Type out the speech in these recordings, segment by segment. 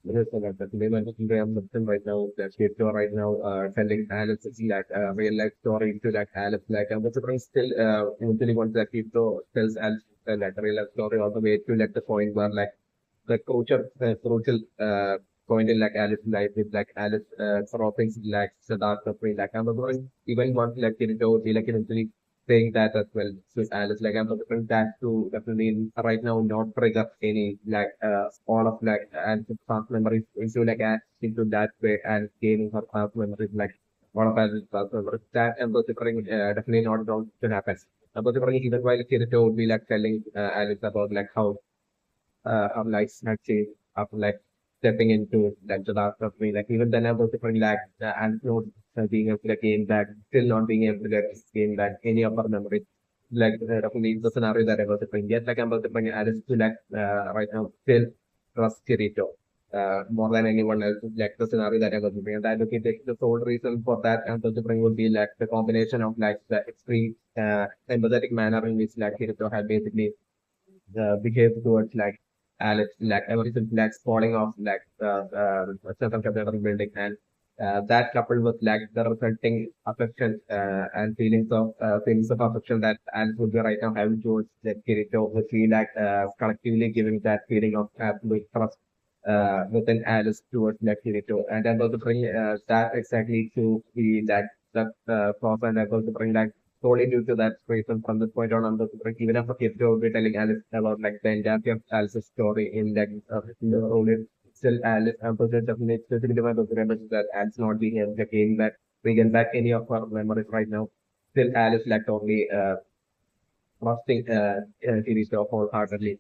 Yes, so like the name I'm looking right now, that Eugeo right now, telling Alice like real life story to like Alice, like I'm still usually once that Eugeo tells Alice like a real life story all the way to like the point where like the crucial point in like Alice life with like Alice dropping like the dark suffering. Like I'm going even want like Kirito be like eventually saying that as well. So Alice like I'm looking that to definitely right now not trigger any like all of like and past memories into like into that way and gaining her past memories like one of Alice's past memories. That and the definitely not going to happen. But even while Kirito would be like telling Alice about like how I'm like snatching up like stepping into like the last of me. Like even then I was different like and not being able to gain back, still not being able to gain back any of our memories. Like definitely the scenario that I was different. Yet like I'm about to bring Alice to like right now still trust Kirito. More than anyone else, like the scenario that I was doing. And I look at the sole reason for that and the bring would be like the combination of like the extreme empathetic manner in which like Kirito had basically behaved towards like Alex, like ever since Lex falling off like certain cathedral building, and that coupled with like the resulting affection and feelings of affection that Alex would be right now having towards like Kirito, would feel like collectively giving that feeling of absolute trust within Alice towards like Kirito, and then also bring that exactly to be that cross, and then also bring like solely due to that reason from this point on, even after Kirito will be telling Alice about like the entirety of Alice's story in like in the role is still Alice emphasizes definitely specifically my remembers that Alice not being able to gain back regain back any of her memories right now. Still Alice like totally trusting Kirito wholeheartedly.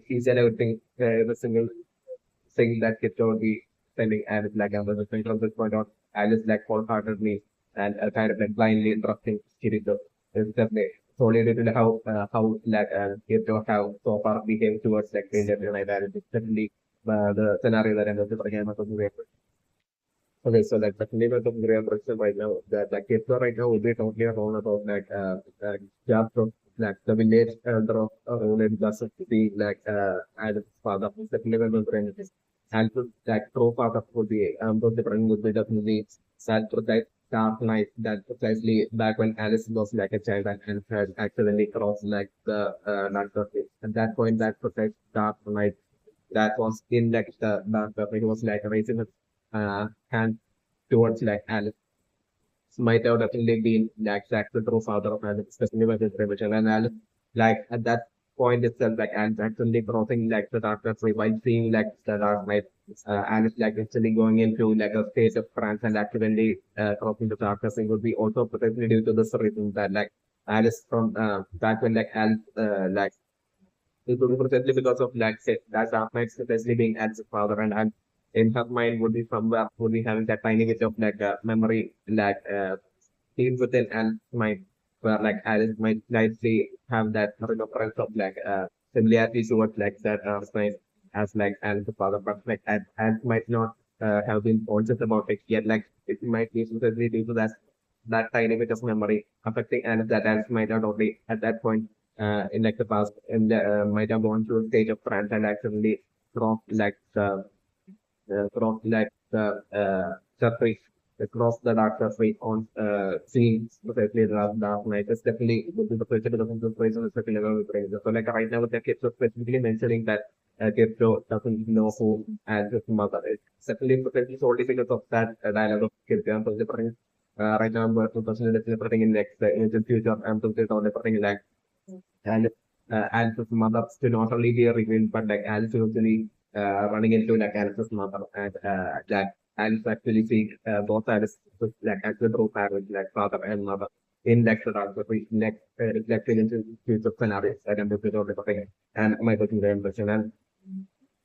He said everything, every single thing that Kirito would be telling Alice like from this point on, Alice like wholeheartedly and kind of like blindly trusting Kirito. It's definitely solely due to how like Kirito have so far behaved towards like Ranger United. And it's definitely the scenario that I'm going to bring up. Okay, so like the name of the Graham Russell right now, that like Kepler right now would be totally wrong about like just from like the village elder of role in the city like and its father, the name of the Graham and to like true father would be those different would be definitely sad to that dark night that precisely back when Alice was like a child and had accidentally crossed like the dark surface. At that point, that precise dark night that was in like the dark surface was like raising its hand towards like Alex might have definitely been like the true father of Alex, especially with his revision. And Alex, like at that point itself, like Alex actually crossing like the darkness while seeing like the dark night. Alex like actually going into like a state of trance and accidentally crossing the darkness. It would be also potentially due to this reason that like Alice from back when like Alex it would be potentially because of like say, that dark night especially being Alice's father and in her mind would be somewhere would be having that tiny bit of like memory like deep within Alice's mind where like Alice might likely have that remembrance of like similarity towards like that night as like Alice's father, but like Alice might not have been conscious about it yet. Like it might be specifically due to that tiny bit of memory affecting Alice that Alice might not only at that point in like the past and might have gone through a stage of trance and actually crossed like crossed like the surface across the dark surface on seeing precisely the dark night. It's definitely the question of the place on the second level of the brain. So like right now the kids are specifically mentioning that Kipto doesn't know who and his mother is. Definitely potentially solely because of that dialogue of Kipto and so right now I'm working personally everything in next in future I'm totally on everything like and Alice's mother to not only be revealed, but like Alice usually running into like Alice's mother and that Alice actually seeing both Alice like actual true parents like father and mother in like the dark next reflecting into future scenarios that I'm looking over and my personal impression and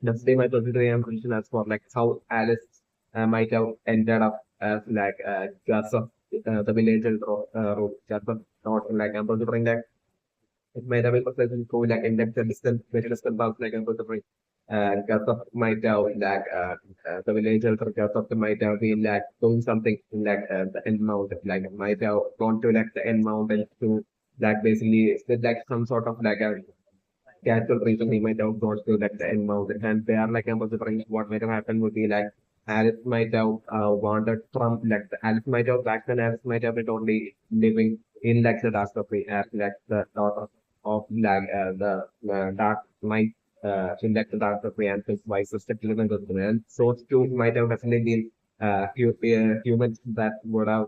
that's the my personal impression as for like how Alice might have ended up as like just of the village road just of not like I'm considering that it might have been processing through like index and distance, very distant bounds like I'm considering. And Gatsup might have like the village elder Gatsup might have been like doing something in like the end mountain, like might have gone to like the end mountain to like basically with like some sort of like a casual reason he might have gone to like the end mountain. And there, like I was saying, what might have happened would be like Alice might have wandered from like the Alice might have back then Alice might have been only living in like the dark of the as like the daughter of like the dark might in like the dark of the and his wife sister living with them. And so too might have definitely been humans that would have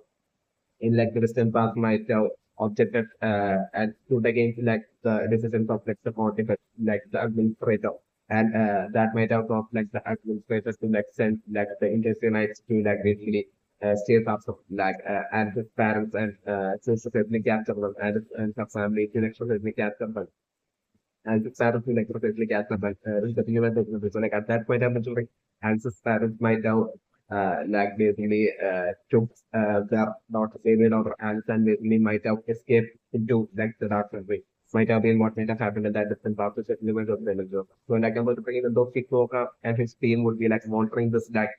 in like the distant past might have objected and stood against like the decisions of like the pontificate, like the administrator. And that might have caused like the administrators to like send like the intensionites to like basically state up of like and his parents and sisters ethnic capture them and her family to like ethnic capture them. And his parents to like ethnic capture them. The human technology. So like at that point, I'm like Hansen's parents might have like basically took their daughter, favorite daughter Alice, and basically might have escaped into like the dark country. Might have been what might have happened in that distant past, which is limit of the so like I'm going to bring in those Kikoka and his team would be like monitoring this like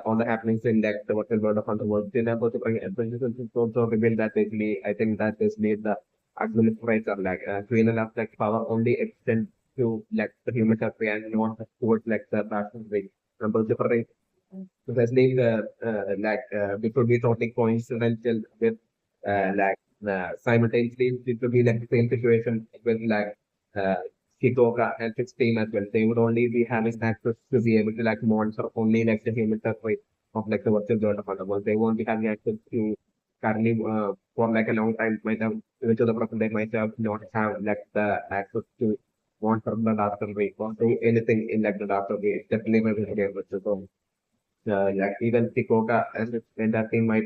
all the happenings in like the virtual world of underworld. Then I'm going to bring in also reveal that basically I think that is made the administrator like Quinella like power only extend to like the human country and not towards like the dark country. I'm going to bring especially it would be totally coincidental with like simultaneously it would be like the same situation with like uh, Kikoka and his team as well. They would only be having access to be able to like monitor only like the human surface of like the virtual world of Underworld. They won't be having access to currently for like a long time might have even to the present they might have not have like the access to monitor the darker way or do anything in like the darker way. Definitely will be able to so like even Tikoka and that team might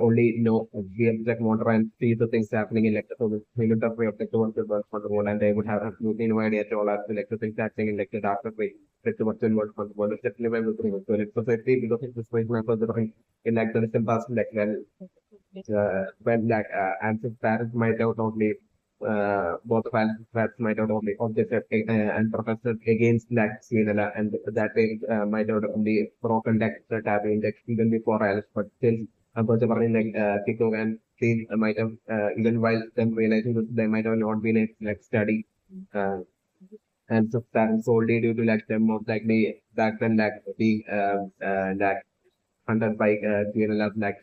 only know games like Motor and see the things happening in like the human way of like the virtual world for the world, and they would have absolutely no idea at all as to like the things happening in like the darker way, like the virtual world for the world. It's definitely very good. So it's society because it's this way for the in like the recent past, like when like Answer's parents might have only both parents might have only objected and protested against like Quinella, and that way might have only broken that tab index even before Alice, but still about running like Kiko and they might have even while them realizing that they might have not been a like study uh, and so that is solely due to like them most likely back then like being like hunted by Quinella like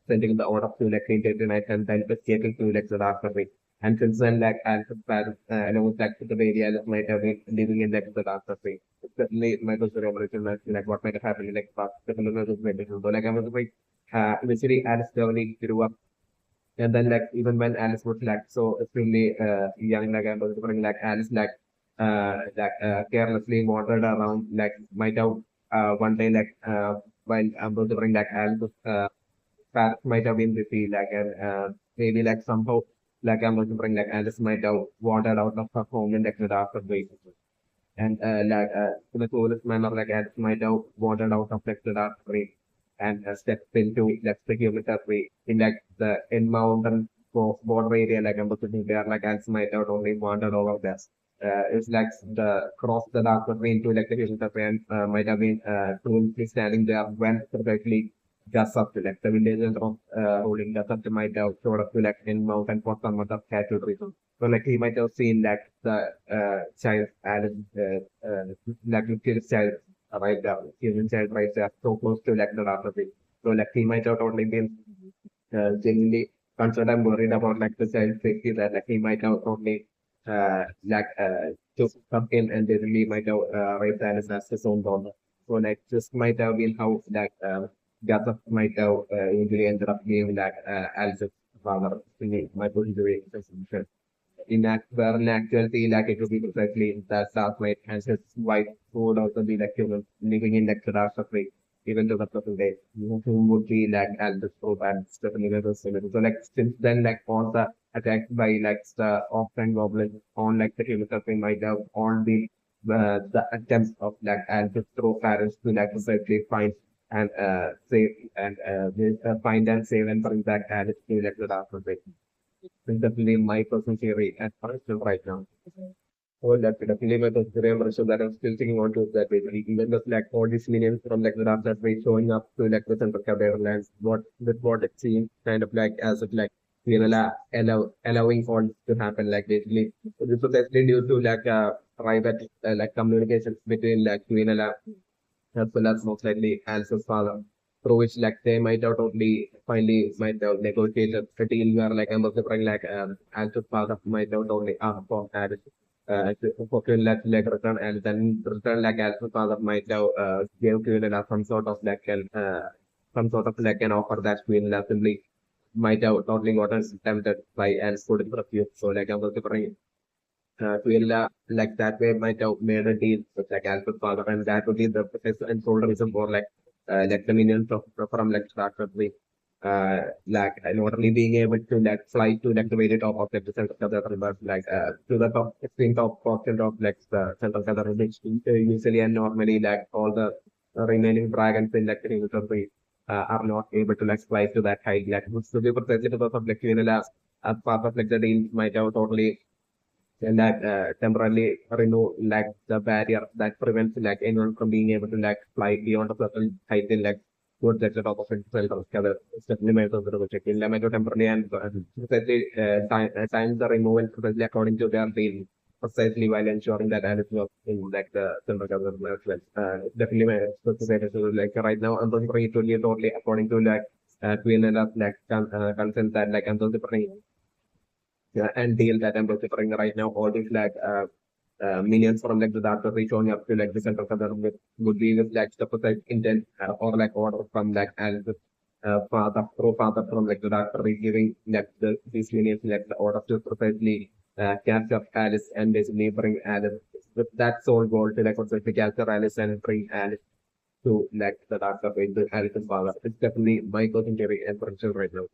sending the order to like Clean tonight and then escaping to like the dark country. And since then, like Alfred's parents, along with like the area that might have been living in like the dark country. Certainly, my personal revelation like what might have happened in like past. So like I was like, eventually Alice Downey grew up and then like even when Alice was like so extremely young, like I was remembering like Alice carelessly wandered around like might have one day like while I was remembering like Alice was, parents might have been busy like and maybe like somehow like I'm remembering like Alice might have wandered out of her home in like the dark of the and in a tourist manner like Alice might have wandered out of like the dark way and stepped into like the human way in like the in mountain border area like I'm looking there like Alice might have only wandered over there. It's like the cross the dark way into like the human way and might have been truly standing there when perfectly just up to like the villagers of holding just up to might have showed up to like in mountain for some other category. So like he might have seen like the child and like the kid's child right down, human child right there, so close to like the last bit. So like he might have only been genuinely concerned and worried about like the child safety that like he might have only to come in and they really might have raped Alice as his own daughter. So like this might have been how like Gaza might have usually ended up being like Alice's father in my position in that where in actuality like it would be precisely that Southmate and his wife who would also be like living in like the dark country even to the present day who would be like Aldous Pope and Stephanie Rivers. So like since then like all the attacks by like the offline goblins on like the human suffering might have all the attempts of like Aldous through parents to like precisely find and save and find and save and bring back Alice to like the dark country. It's definitely my personal theory as far as right now. Oh, that's definitely my personal theory. So that I'm still thinking on to that basically. Even with like all these minions from like the dark that way showing up to like the central capital lands, what with what it seems kind of like as if like Quinella allowing all to happen like basically this was actually due to like private like communications between like Quinella as well as most likely Alice's father, through which like they might have totally finally might have negotiated a deal where like I'm also like Alice's father might have totally asked for Alice for Quinella to like return and then return like Alice's father might have gave Quinella some sort of like some sort of like an offer that Quinella simply might have totally gotten tempted by and couldn't refuse. So like I was referring to like that way might have made a deal with like Alfred father and that would be the process and sole reason for like the minions of from like Star Trek like not only being able to like fly to like the very top of like the center of the universe like to the top extreme top portion of like the center of the universe usually and normally like all the remaining dragons in like the universe are not able to like fly to that height like so they precisely because of like as part of like the deal might have totally and that temporarily remove like the barrier that prevents like anyone from being able to like fly beyond a certain height in like towards like the top of itself or other definitely might also double check in limit temporarily and precisely time the removal precisely according to their deal precisely while ensuring that Alice was in like the center government as well. Definitely my specific so like right now I'm going to totally according to like Queen and like consent that like I'm going to yeah, and deal that I'm preparing right now. All these like minions from like the dark tree showing up to like the center color with would be with like the precise intent or like order from like and the father pro father from like the dark tree giving like these minions like the order to precisely catch up Alice and basically bring Alice with that sole goal to like precisely capture Alice and bring Alice to like the dark tree the Alice's father. It's definitely my coaching theory and potential right now.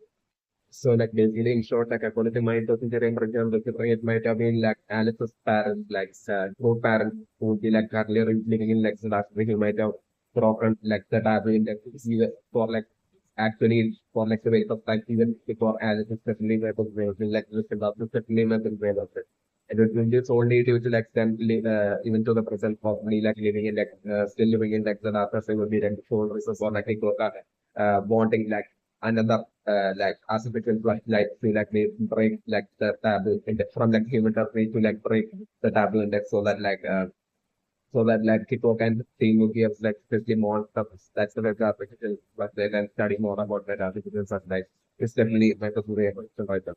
So like basically in short, like according to my documentary, for example, it might have been like Alice's parents, like co-parents who would be like earlier living in like the last week, who might have broken like the taboo in like even for like actually for like the wait of time even before Alice is certainly was like this about the certainly was aware of it. And it will just only due to like them even to the present probably like living in like still living in like the last person would be like the sole reason for like wanting like another like artificial like to like they break like the taboo from like human tree to like break the taboo index so that like people can see movies like especially more stuff that's the web artificial but they can study more about that artificial stuff like it's definitely my personal right now.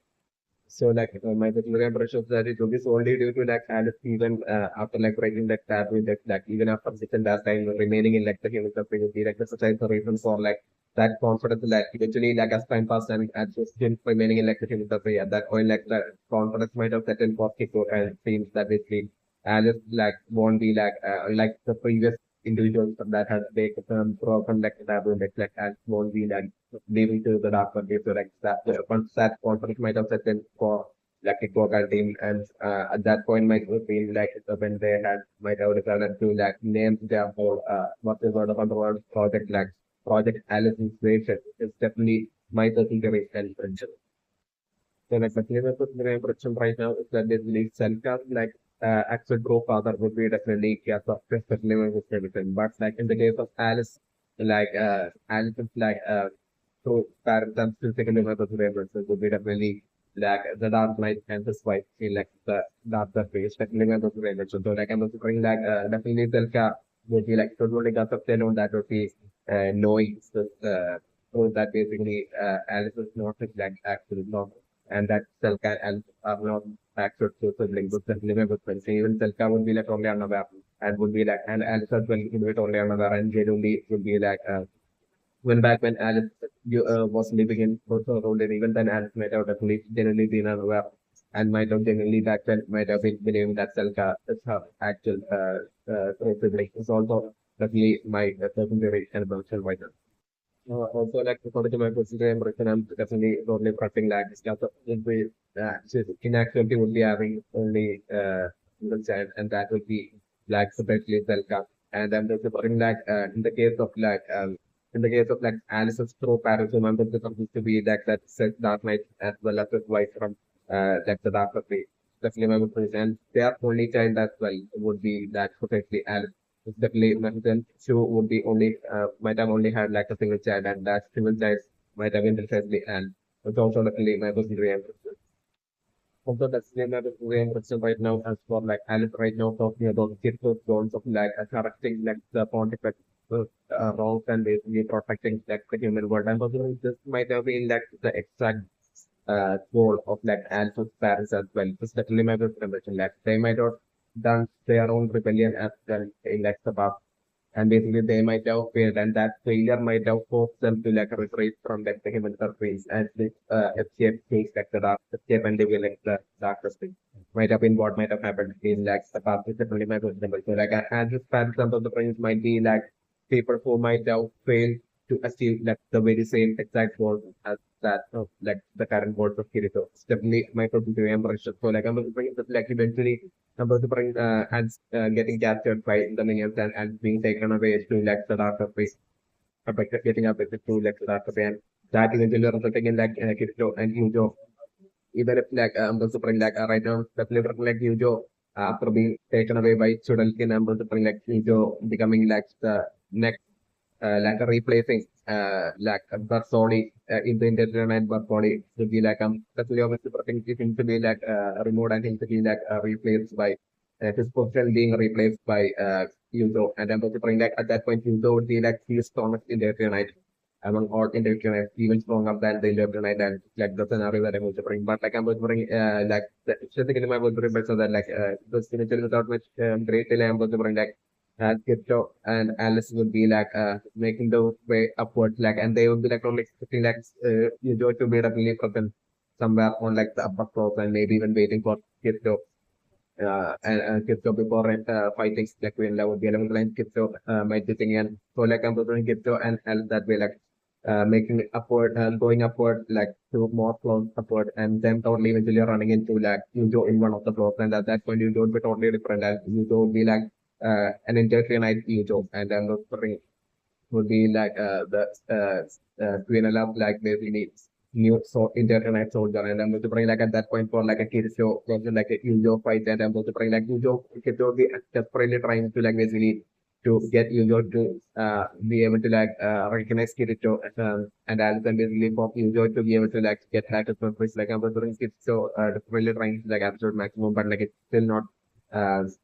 So like my particular impression is that it will be solely due to like Alice even after like breaking that taboo that like even after six and that time remaining in like the human community like that's such a reason for like that confidence like eventually like as time passed and as still remaining in like the human community at that point like the confidence might have set in for Kiko and it seems that basically Alice like won't be like the previous individuals that has taken from like the taboo like Alice won't be like leaving to the dark one so like that once that conflict might have set in for like the Koga team and at that point might have been like when they had might have decided to like name their whole what is sort of underworld project like project Alicization is definitely my theory and friendship. So like the clear impression right now is that basically self like actual father would be definitely yes, especially with everything. But like in the case of Alice, like Alice is like so parents and still second member of the references would be definitely like the Dark Knight and his wife feel like the darker face, definitely member of the references. So like I'm also going like definitely Selka would be like totally got up there on that would be knowing so that basically Alice is not like actually not and that Selka and are not actual to siblings with definitely member of friends. Even Selka would be like only unaware and would be like and Alice as well would be only unaware and genuinely would be like when back when Alice was living in Porto Road, and even then Alice might have definitely generally been unaware and might have generally back then might have been believing that Selka is her actual sibling. It's also definitely my secondary and emotional right now. Also, like according to my personal impression, I'm definitely totally preferring like this kind of would be inactivity would be having only one child, and that would be like separately Selka. And then there's supporting like in the case of like in the case of like Alice's true parents, remember the supposed to be like that said Dark Knight as well as his wife from like the Dark Knight. Definitely my person, and their only child as well would be that potentially Alice. It's definitely then she would be only might have only had like a single child, and that single child might have been precisely and It's also definitely my very also definitely my very interesting right now as for like Alice right now talking about Kirk's goals of like correcting like the pontifex wrongs and basically protecting like the human world. And also this might have been like the exact goal of like Alpha's parents as well. It's definitely my perception. Like they might have done their own rebellion as well in like the past. And basically they might have failed and that failure might have forced them to like retreat from like the human surface and this escape things like the dark escape and live in like the darker space. Might have been what might have happened in like the past. It's definitely my perception. So like and this parents of the prince might be like people who might have failed to achieve like the very same exact goal as that of like the current goals of Kirito. It's definitely my purpose impression. So like I'm going to bring it like eventually I'm going to bring ads getting captured by the minions and being taken away to like the darker place. Getting up with to like the darker way and that eventually resulting in like Kirito and Eugeo. Even if like I'm going to bring like right now definitely bring like Eugeo after being taken away by Chudalkin, I'm going to bring like Eugeo becoming like the next like replacing like Bartoli in the internet Bartoli to be like definitely obviously him to be like removed and him to be like replaced by his position being replaced by Yuzo and I'm considering like at that point Yuzo would be like the strongest in the internet among all internet even stronger than the internet and like the scenario that I'm going to bring but like I'm going to bring like the specific in my going to bring so that like the initially without much great delay I'm going to bring like Kipto and Alice would be like making the way upward, like, and they would be like only expecting like you to be definitely present somewhere on like the upper floors and maybe even waiting for Kipto and Kipto before fighting like Quinella would be eleven line Kipto might be thinking and so like I'm doing Kipto and Alice that way like making it upward going upward like to more floors upward and then totally eventually running into like Yujo in one of the floors and at that point you don't be totally different and Yujo would be like an interclanite Eugeo, and then the spring would be like Quinella, like basically new so interclanite soldier, and I'm going to bring like at that point for like a Kirito versus like a Eugeo fight, and I'm going to bring like Eugeo, Kirito be desperately trying to like basically to get Eugeo to be able to like recognize Kirito and Alison basically for Eugeo to be able to like get back to purpose, like I'm going to bring Kirito desperately trying to like absolute maximum, but like it's still not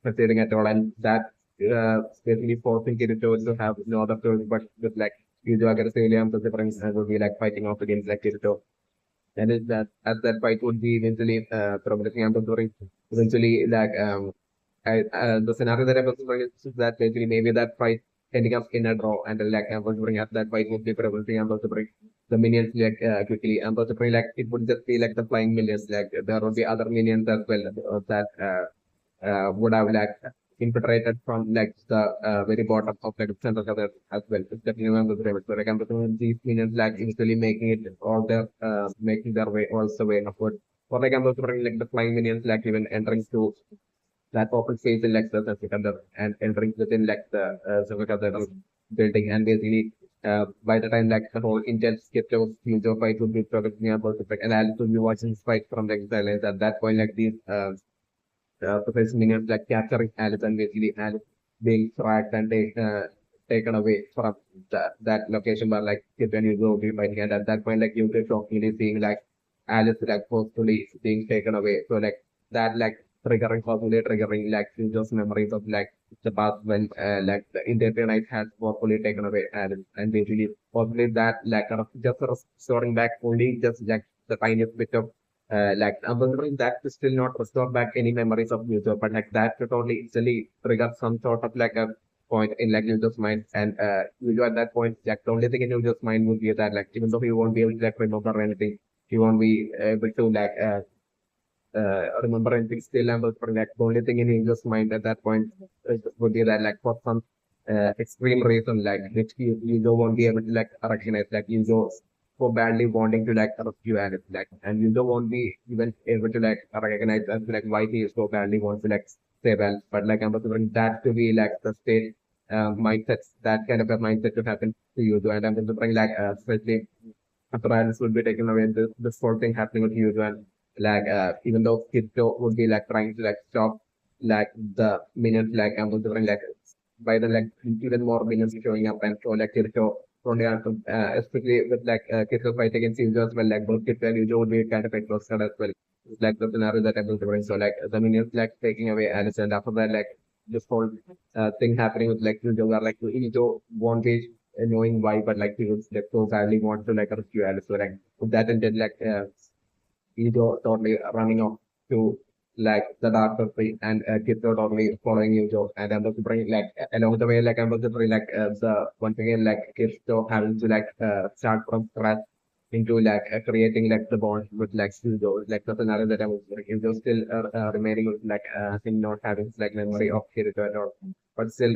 succeeding at all, and that basically forcing Kirito to have no other choice but with like Yuzo aggressively and perseverance and would be like fighting off against like Kirito. And is that as that fight would be eventually progressing and during eventually like the scenario that I was doing is that basically maybe that fight ending up in a draw and like I was bring up that fight would be progressing and also bring the minions like quickly and also bring like it would just be like the flying minions like there would be other minions as well that would have like infiltrated from like the very bottom of like center cover as well. It's definitely one of the favorites. So like I'm looking these minions like eventually making it all their making their way all the way upward. For like I'm looking like the flying minions like even entering to that open space in like the Sikandar and entering within like the Sikandar building and basically by the time like the whole intense skip of future fight would be progressing about the and Alice would be watching this fight from the silence at that point like these Professor Minions like capturing Alice and basically Alice being tracked and taken away from that location but like when you go be fighting and at that point like you get shockingly seeing like Alice like forcefully being taken away. So like that like triggering possibly triggering like just memories of like the past when like the Indian Knight has forcefully taken away Alice and basically possibly that like just restoring back only just like the tiniest bit of like I'm wondering that to still not restore back any memories of user, but like that to totally instantly trigger some sort of like a point in like user's mind. And user at that point, like the only thing in user's mind would be that like even though he won't be able to like remember anything, he won't be able to like remember anything still and for like the only thing in user's mind at that point would be that like for some extreme reason like which you don't won't be able to like recognize like user so badly wanting to like rescue Alice, like, and you don't won't be even able to like recognize as like why he so badly wants to like save Alice, but like I'm considering that to be like the state mindset, that kind of a mindset to happen to you, and I'm considering like especially after Alice would be taken away, this whole thing happening with you, and like even though Kiddo would be like trying to like stop like the minions, like I'm considering like by the like even more minions showing up and so like Kirito only especially with like Kirito fight against Eugeo as well, like both Kirito and Eugeo would be kind of exhausted as well. It's like the scenario that I'm going to bring. So like the minions like taking away Alice, and after that like this whole thing happening with like Eugeo, where like Eugeo won't be knowing why, but like he would like so badly want to like rescue Alice. So like with that intent, like Eugeo totally running off to like the dark country, and Kirito totally following Eugeo, and I'm going to bring like along the way like I'm going to bring like the once again like Kirito having to like start from scratch into like creating like the bond with like Eugeo, like the scenario that I was like Eugeo still remaining with like him not having like memory of Kirito at all, but still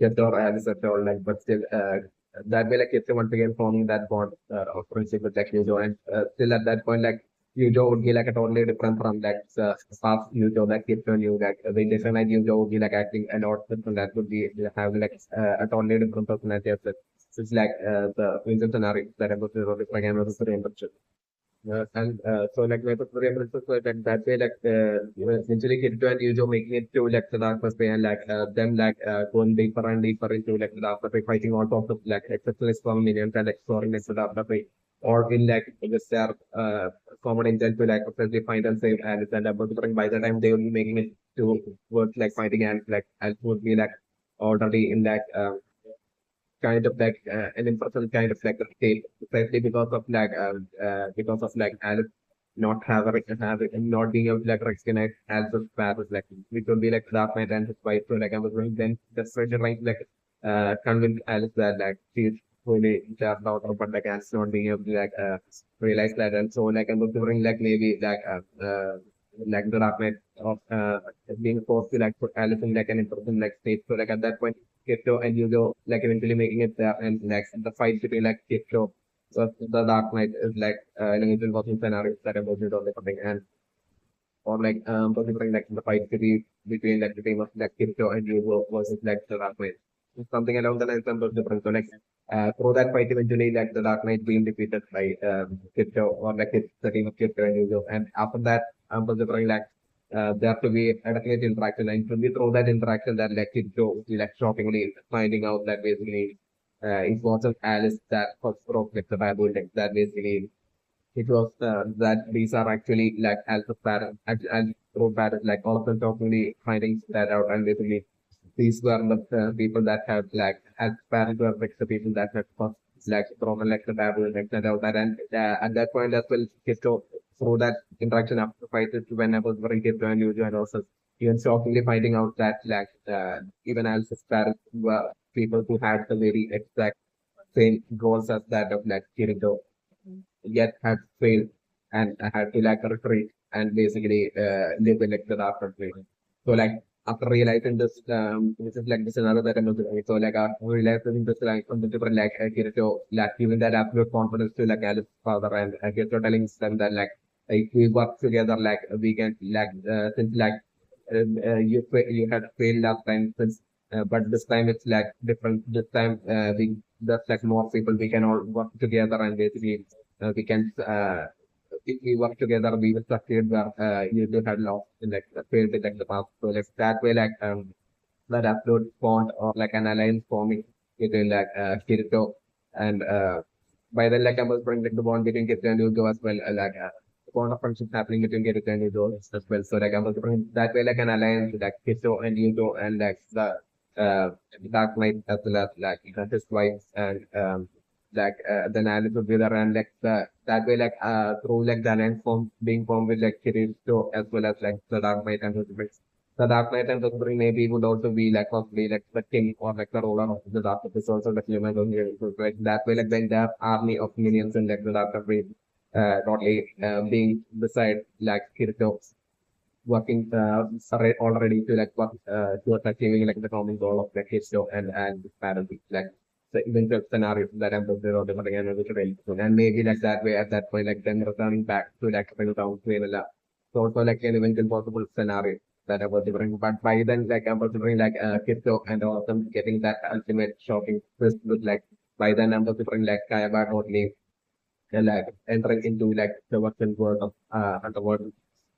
Kirito as a all like but still that way like Kirito once again forming that bond of friendship with like Eugeo, and still at that point like Eugeo would be like a totally different from like the past Eugeo that Kirito knew, like the definite Eugeo would be like acting a lot different, that would be having like a totally different personality as well. So it's like the Windsor scenario that I was like I'm very interested. And so like my preference was like that way like essentially Kirito and Yujo making it to like the dark way, and like them like going deeper and deeper into like the dark way, fighting all sorts of like exceptional strong minions and exploring like the dark way, or in like just their common intent to like essentially find and save Alice, and about to bring by the time they will be making it to work like fighting, and like Alice would be like already in that kind of like an impersonal kind of like a state, especially because of like Alice not having not being able to like recognize as the Paris, like it would be like Dark Knight and his wife. So like I was going then just trying to like convince Alice that like she's really their daughter, but like Alice not being able to like realize that, and so like I was wondering like maybe like the Dark Knight of being forced to like put Alice in like an impersonal like state. So like at that point Kipto and Yugo like eventually making it there, and like the fight between like Kipto versus the Dark Knight is like an amazing watching scenario that I'm watching on the something, and or like considering like the fight between like the team of like Kipto and Yugo versus like the Dark Knight. It's something along the lines of different. So like through that fight eventually like the Dark Knight being defeated by Kipto, or like it's the team of Kipto and Yugo, and after that considering like there have to be a definite interaction, and it will be through that interaction that led it to like shockingly finding out that basically it wasn't Alice that first broke like the Bible, like that basically it was that these are actually like Alice's parents and through parents, like all of them shockingly finding that out, and basically these were the people that had like as parents were like the people that had first like thrown like the Bible and like that out that, and at that point as well Kisto through that interaction after fight it when I was very Kisto and Yuju, and also even shockingly finding out that like even Alice's parents were people who had the very exact same goals as that of like Kirito, yet had failed and had to like retreat and basically live in like the dark country. So like after realizing this is like the scenario that I'm looking at. So like after realizing this like from the different like Kirito like giving that absolute confidence to like Alice's father, and Kirito telling them that like if we work together like we can like since like you had failed last time since but this time it's like different. This time we there's like more people, we can all work together, and basically we can if we work together we will succeed where you do have lost in like the field in like the past. So like that way like that absolute bond or like an alliance forming between like Kirito and by then like I was bringing like the bond between Kirito and Yugo as well, the bond of friendship happening between Kirito and Yugo as well. So like I was bringing that way like an alliance with like Kirito and Yugo, and like the uh, Dark Knight as well as like his wife, and then Alice would be there, and like that way like through like the alliance being formed with like Kirito as well as like the Dark Knight and his wife. The Dark Knight and the Three maybe would also be like possibly like the king or like the ruler of the Dark Knight is also like human on here. So like that way like the entire army of minions and like the Dark Knight totally being beside like Kirito working already to like work towards achieving like the common goal of like Kirito and his parents, like the eventual scenario that I'm talking about again which is really soon. And maybe like that way at that point like then returning back to like Spring Town Quinella. So also like an eventual possible scenario that I was bring. But by then like I was bring like Kirito and all of them getting that ultimate shocking twist with like by then I'm also bring like Kayaba totally like entering into like the Western world of underworld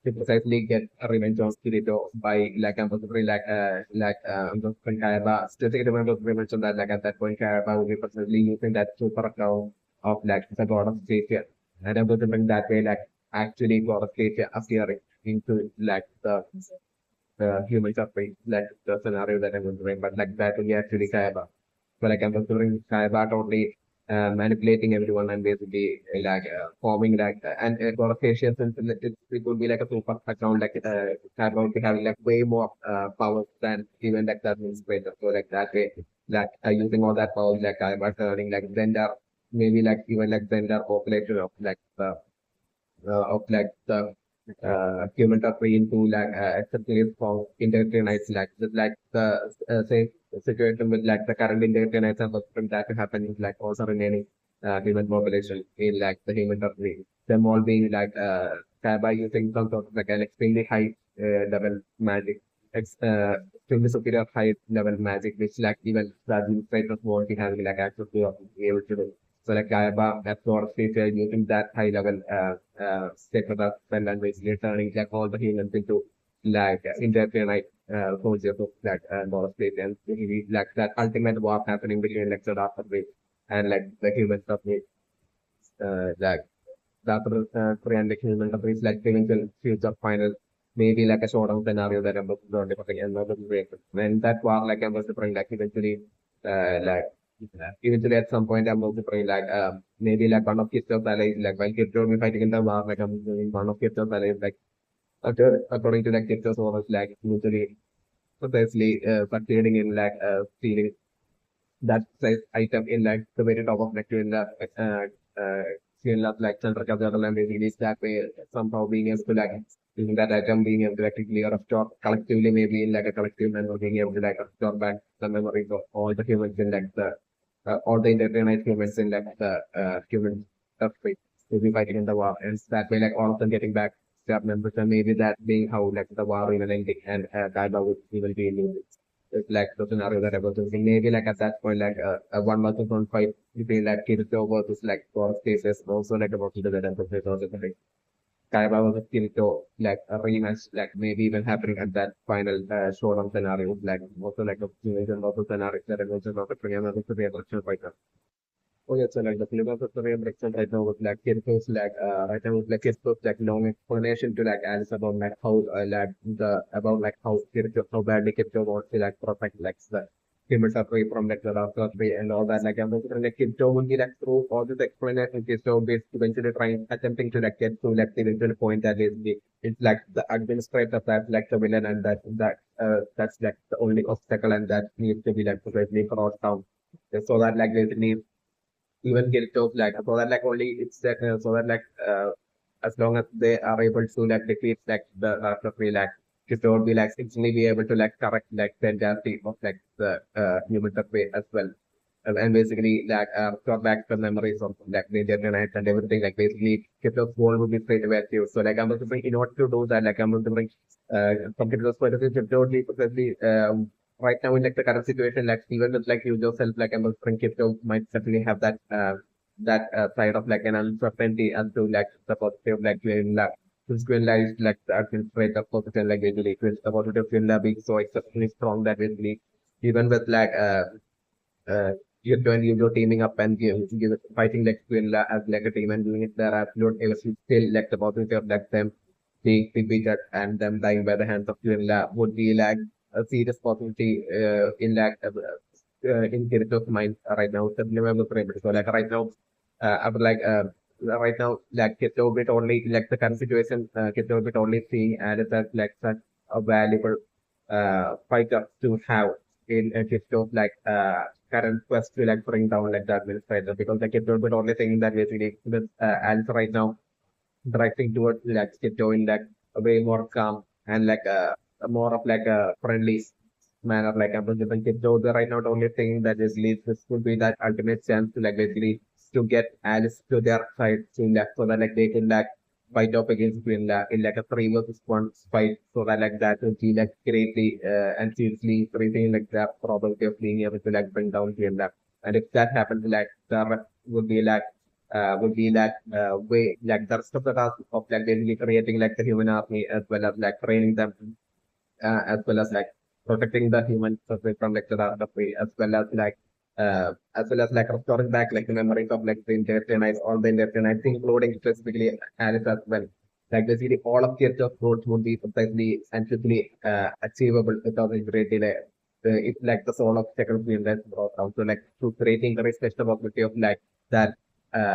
to precisely get a revenge on Kirito by like I'm very when Kaiba still think remember revenge on that like at that point Kaiba will be precisely using that super account of like the god of Savior. And I'm remembering that way like actually god of Savior appearing into like the human suffering, like the scenario that I'm remembering, but like that will be actually Kaiba. So like I'm considering Cyber totally manipulating everyone and basically forming and for a facial sense it would be like a super account like Cyber would be having like way more power than even like that administrator. So like that way like using all that power like Cyber turning like Zender maybe like even like Zender population of like the human trafficking into like accepting from interconnects like just like the same situation with like the current interconnects and from that to happen is like also remaining human population in like the human trafficking. Them all being by using some sort of like an extremely high level magic, extremely superior high level magic, which like even the administrators won't be having like access to or be able to do. So like Gaiba absorbs feature using that high level statement of spell and basically turning like all the humans into like interplanite soldiers of like Boros State and really, like that ultimate war happening between like the Dark Race and like the humans of the like Dark Korean like human race like eventual future final maybe like a showdown scenario that I'm looking for and when that war like I'm was bring like eventually like eventually at some point I'm also praying maybe like one of Kitcho's allies like while Kitcho will be fighting in the war like I'm doing one of Kitcho's allies like according to like Kitcho's orders like usually precisely succeeding in stealing that size item in like the very top of like in the like center of the land basically is that way somehow being able to like using that item being able to like clear a store collectively maybe in like a collective memory being able to like store back the memories of all the humans in like the all the internet humans in like the human surface to be fighting in the war and that way like all of them getting back their members and maybe that being how like the war even ending and dialogue would even be in it's like the scenario that I was thinking. Maybe like at that point, like a 1 month on fight between like Kirito versus like four spaces, also like about to the end of it or something. Kaiba versus Kirito, like a rematch, like maybe even happening at that final showdown scenario, like also like a situation also scenario that I mentioned of the Premier fight. Oh yeah, so like the film of the Korean direction right now with like Kirko's right now with like Kirko's like long explanation to like Alice about like how the about like how Kirko how badly Kirko wants to like protect like the humans away from like the Rasta's and all that like I'm thinking like Kirko would be like through all this explanation Kirko is eventually trying attempting to like get to like the eventual point that is the it's like the administrator that's like the villain and that's like the only obstacle and that needs to be like completely crossed down so that like basically even get it off like so that like only it's that so that as long as they are able to like defeat like the referee like it will be like instantly be able to like correct like the entirety of like the human survey as well. And basically store back the memories of like the nights and everything like basically Kiplo's goal would be straight away achieved. So like I'm going to bring in order to do that like I'm going to bring from Kiplo's point of view Kiplo would be precisely right now in like the current situation, like even with like you yourself, like Spring Crypto might certainly have side of like an uncertainty as to like the positive like Quinella. Since Quinella is like the administrator position like basically the positive Quinella being so exceptionally strong that basically even with you're doing you're teaming up and fighting like Quinella as like a team and doing it their absolute it was still like the possibility of like them being defeated and them dying by the hands of Quinella would be like a serious possibility in Kirito's mind right now. So like right now, I would right now like Kirito bit only like the current situation. Kirito bit only seeing Alice as like such a valuable fighter to have in Kirito's current quest to like bring down like the administrator because like Kirito bit only saying that basically with Alice right now directing towards like Kirito in like a way more calm and more of like a friendly manner like I'm going to so the right now the only thing that is leads this would be that ultimate chance to like basically to get Alice to their side in that so that like they can like fight up against in like a 3 versus 1 fight so that like that would be like greatly and seriously increasing like the probability of being able to like bring down Quinella. And if that happens like there would be like would be that way like the rest of the task of like basically creating like the human army as well as like training them as well as like protecting the humans from like the other way as well as like restoring back like the memories of like the Intertonites, all the Intertonites, including specifically Alice as well. Like basically all of the other roads would be precisely and simply achievable without a great delay. It's like the soul of second field that's brought down. So like through creating the respect possibility of like that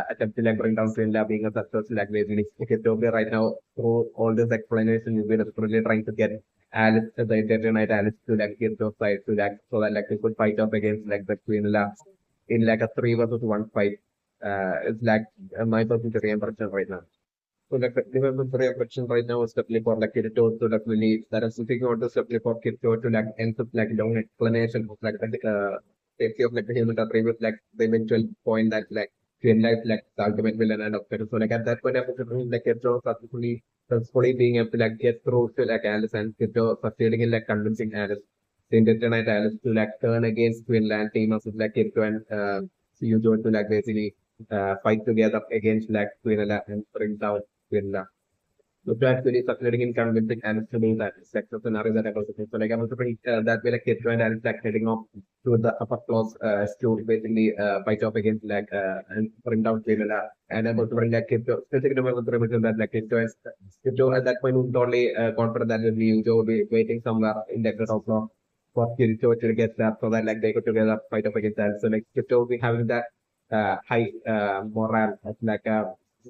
attempt to like bring down Quinella being a success like basically okay, so right now through all this explanation you've been really trying to get Alice the Internet Alice to like get those sides to like so that like they could fight off against like the Quinella in like a 3 versus 1 fight. It's like my personal impression right now. So like the Liverpool question right now is definitely for like Kirito to like really that is thinking about this definitely for Kirito to like end up like long explanation of like the safety of like the human country with like the eventual point that like to end life like the ultimate villain and of it. So like at that point I was like Kirito successfully being able to like get through to like Alice and Kirito succeeding in like convincing Alice the Indeterminate Alice to like turn against Quinlan team of like Kirito and Eugeo to like basically fight together against like Quinella and bring down Quinella. So to actually succeeding in convincing Alice to do that, it's like the scenario that I was thinking. So like I was thinking that way like Kirito and Alice like heading off to the upper floors to basically fight off against like and bring down Quinella. And I was thinking like Kirito, specifically I was thinking that like Kirito at that point was totally confident that Eugeo would be waiting somewhere in the top floor for Kirito to get that so that like they could together fight up against that. So like Kirito will be having that high morale of like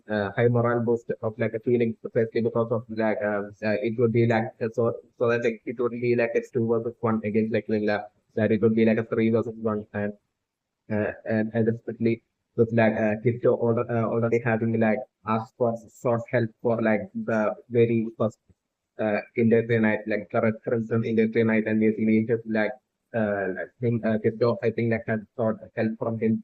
high morale boost of like a feeling precisely because of like it would be like so that like it would be like a 2 versus 1 against like Lilla that it would be like a 3 versus 1 and especially with like already having like asked for sort help for like the very first industry night, like current industry night, and basically just like Crypto, I think that had sought help from him.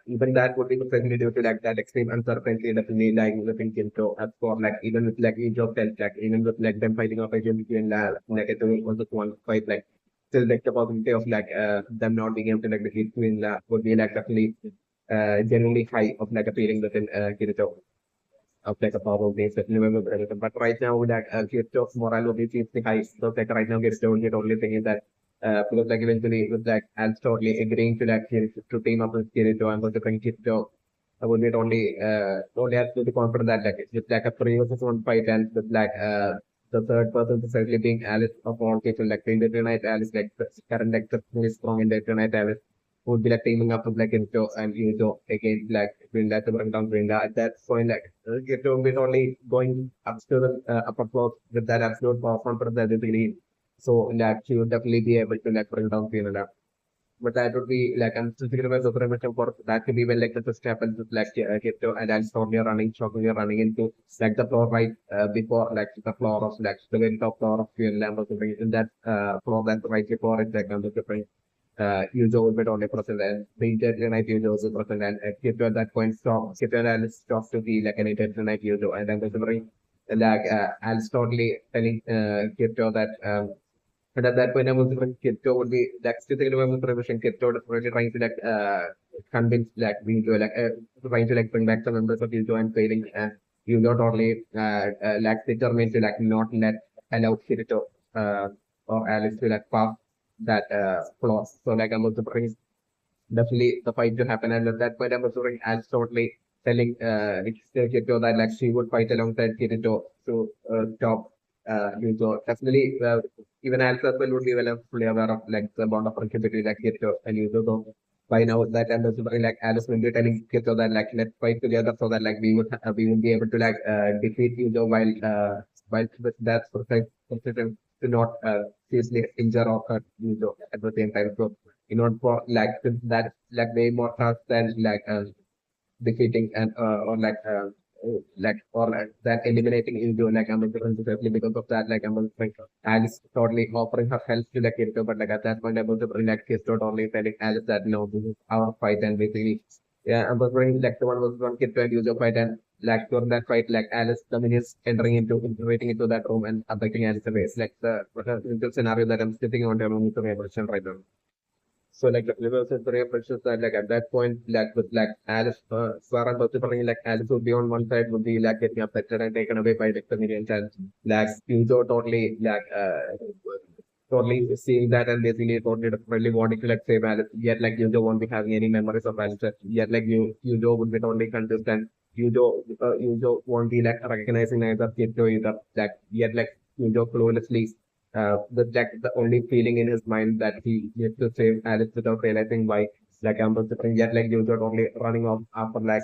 Even that would be precisely due to like that extreme uncertainty definitely like within Crypto as for like even with like each of them, like even with like them fighting off against between like it was just 1 fight, like still like the possibility of like them not being able to like defeat between would be like definitely genuinely high of like a feeling within Kirito of like a power base that remember everything. But right now like Kirito's morale will be the high. So like right now only thing is that because like eventually with like Al totally agreeing to like to team up with Kirito and going to bring Kirito I would be only absolutely confident that like it's like a 3 versus 1 fight and with like the third person certainly being Alice of all people like in the tonight Alice like the current like the really strong in the tonight Alice would be like teaming up with like Enzo and Eugeo against like Quinella to bring down Quinella. At that point, like Enzo is only going up to the upper floor with that absolute power confidence that they need. So like she would definitely be able to like bring down Quinella. But that would be like I'm still thinking about the prevention for that to be when like the first happens with like Hito and then Stormy shockingly running into like the floor right before like the floor of like the very top floor of Quinella or something in that floor that right before it like on the different Eugeo will be only present and the internet Eugeo is present and Kipto at that point Kipto and Alice stops to be like an internet Eugeo and then there's a very like Alice totally telling Kipto that and at that point I was when Kipto would be like still thinking about the promotion Kipto was really trying to like convince like Eugeo like trying to like bring back the members of Eugeo and failing and Eugeo totally like determined to like not let allow Kipto or Alice to like pass that flaw. So like I was bring definitely the fight to happen, and at that point I was bring Alice totally telling Kirito that like she would fight alongside Kirito to stop Yuzo. Definitely even Alice as well would be well fully aware of like the bond of friendship between like Kirito and Yuzo. So by now that I'm also like Alice will be telling Kirito that like let's fight together so that like we would be able to like defeat Yuzo while with that protect to not seriously injure or hurt Yuzo at the same time. So in order for like that like way more task than like defeating and like or like that eliminating Yuzo like I'm especially because of that like I'm like Alice totally offering her help to like Kirito but like at that point I'm also like Kirito totally telling Alice that no this is our fight and basically yeah I'm bringing like the one Kirito and Yuzo fight and like during that fight, like Alice coming is entering into integrating into that room and attacking Alice away. It's like the scenario that I'm sitting on the room to my version right now. So like the universe is very precious that like at that point like with like Alice Svaran was different like Alice would be on one side would be like getting affected and taken away by the comedians and like Eugeo totally like totally seeing that and basically totally really wanting to like save Alice. Yet like Eugeo won't be having any memories of Alice. Yet like Eugeo would be totally confused and Eugeo won't be like recognizing either kid or either like yet like Eugeo cluelessly like the only feeling in his mind that he needs to save Alice without realizing why. Like I'm yet like you are only running off after like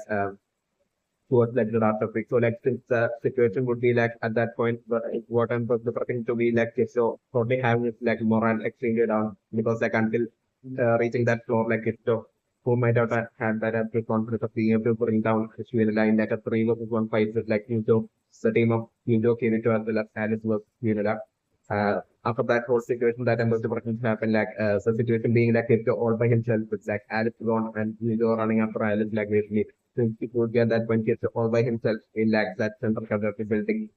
towards like the after week. So like since the situation would be like at that point, what I'm preferring to be like so totally having it like moral extremely down because like until reaching that floor like it's so who might have had that absolute confidence of being able to bring down the line like a 3 versus 1 fight with like Yujo, the team of Yujo Kirito as well as Alice was Unida. After that whole situation that I'm to happen like the situation being like Kirito all by himself with like Alice gone and Yujo running after Alice like basically since it would get that when Kirito all by himself in like that central cover of the building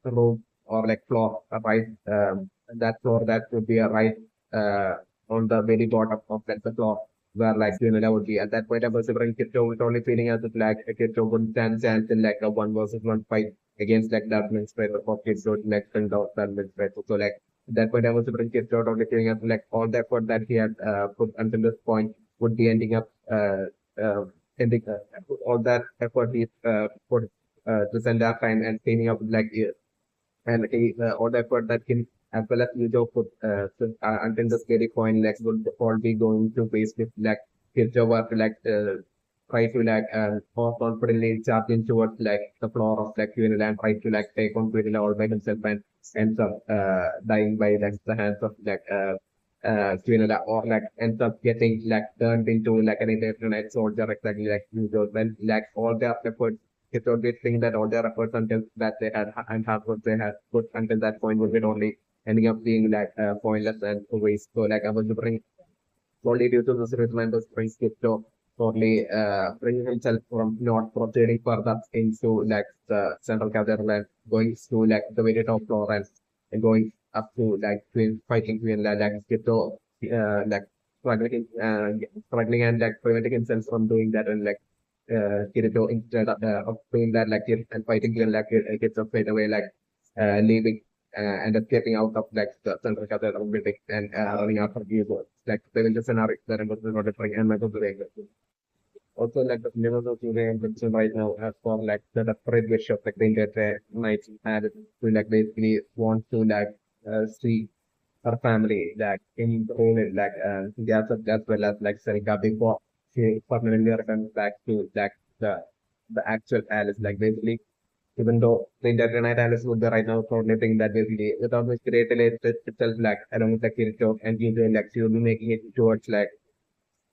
room or like floor right that floor that would be a right on the very bottom of like the floor where like Quinella would be. At that point, I was bring Kirito with only feeling as if like Kirito would stand chance in like a 1 versus 1 fight against like that administrator of Kirito to like send out that administrator. So like at that point, I was bring Kirito only feeling as like all the effort that he had put until this point would be ending up ending all that effort he put to send that time and cleaning up like and he, all the effort that him as well as Eugeo put until the scary point like would all be going to waste if like Eugeo were to like try to like more confidently charge in towards like the floor of like Quinella and try to like take on Quinella all by himself and ends up dying by like the hands of like Quinella or like ends up getting like turned into like an internet soldier exactly like Eugeo when like all their efforts it's only thing that all their efforts until that they had and hard work they had put until that point would be only ending up being like pointless and waste. So like I was bring only due to this reason I was bring skip to only bringing himself from not proceeding further into like the central capital and going to like the very top floor and going up to like fighting between like skip to like struggling struggling and like preventing himself from doing that and like Kirito instead of doing that like and fighting like it gets up straight away like leaving and escaping out of like the central capital building and running after Eugeo. Like there is a scenario that I'm going to try and my also like the cinemas of Eugeo and Vincent right now as for like the desperate wish of like the entire night had to like basically want to like see her family like in Poland, like as well as like Serica before she permanently returns back to like the actual Alice. Like basically, even though the Internet Alice would be right now coordinating that basically without which created itself like along with the Kirito and Eugeo, like she would be making it towards like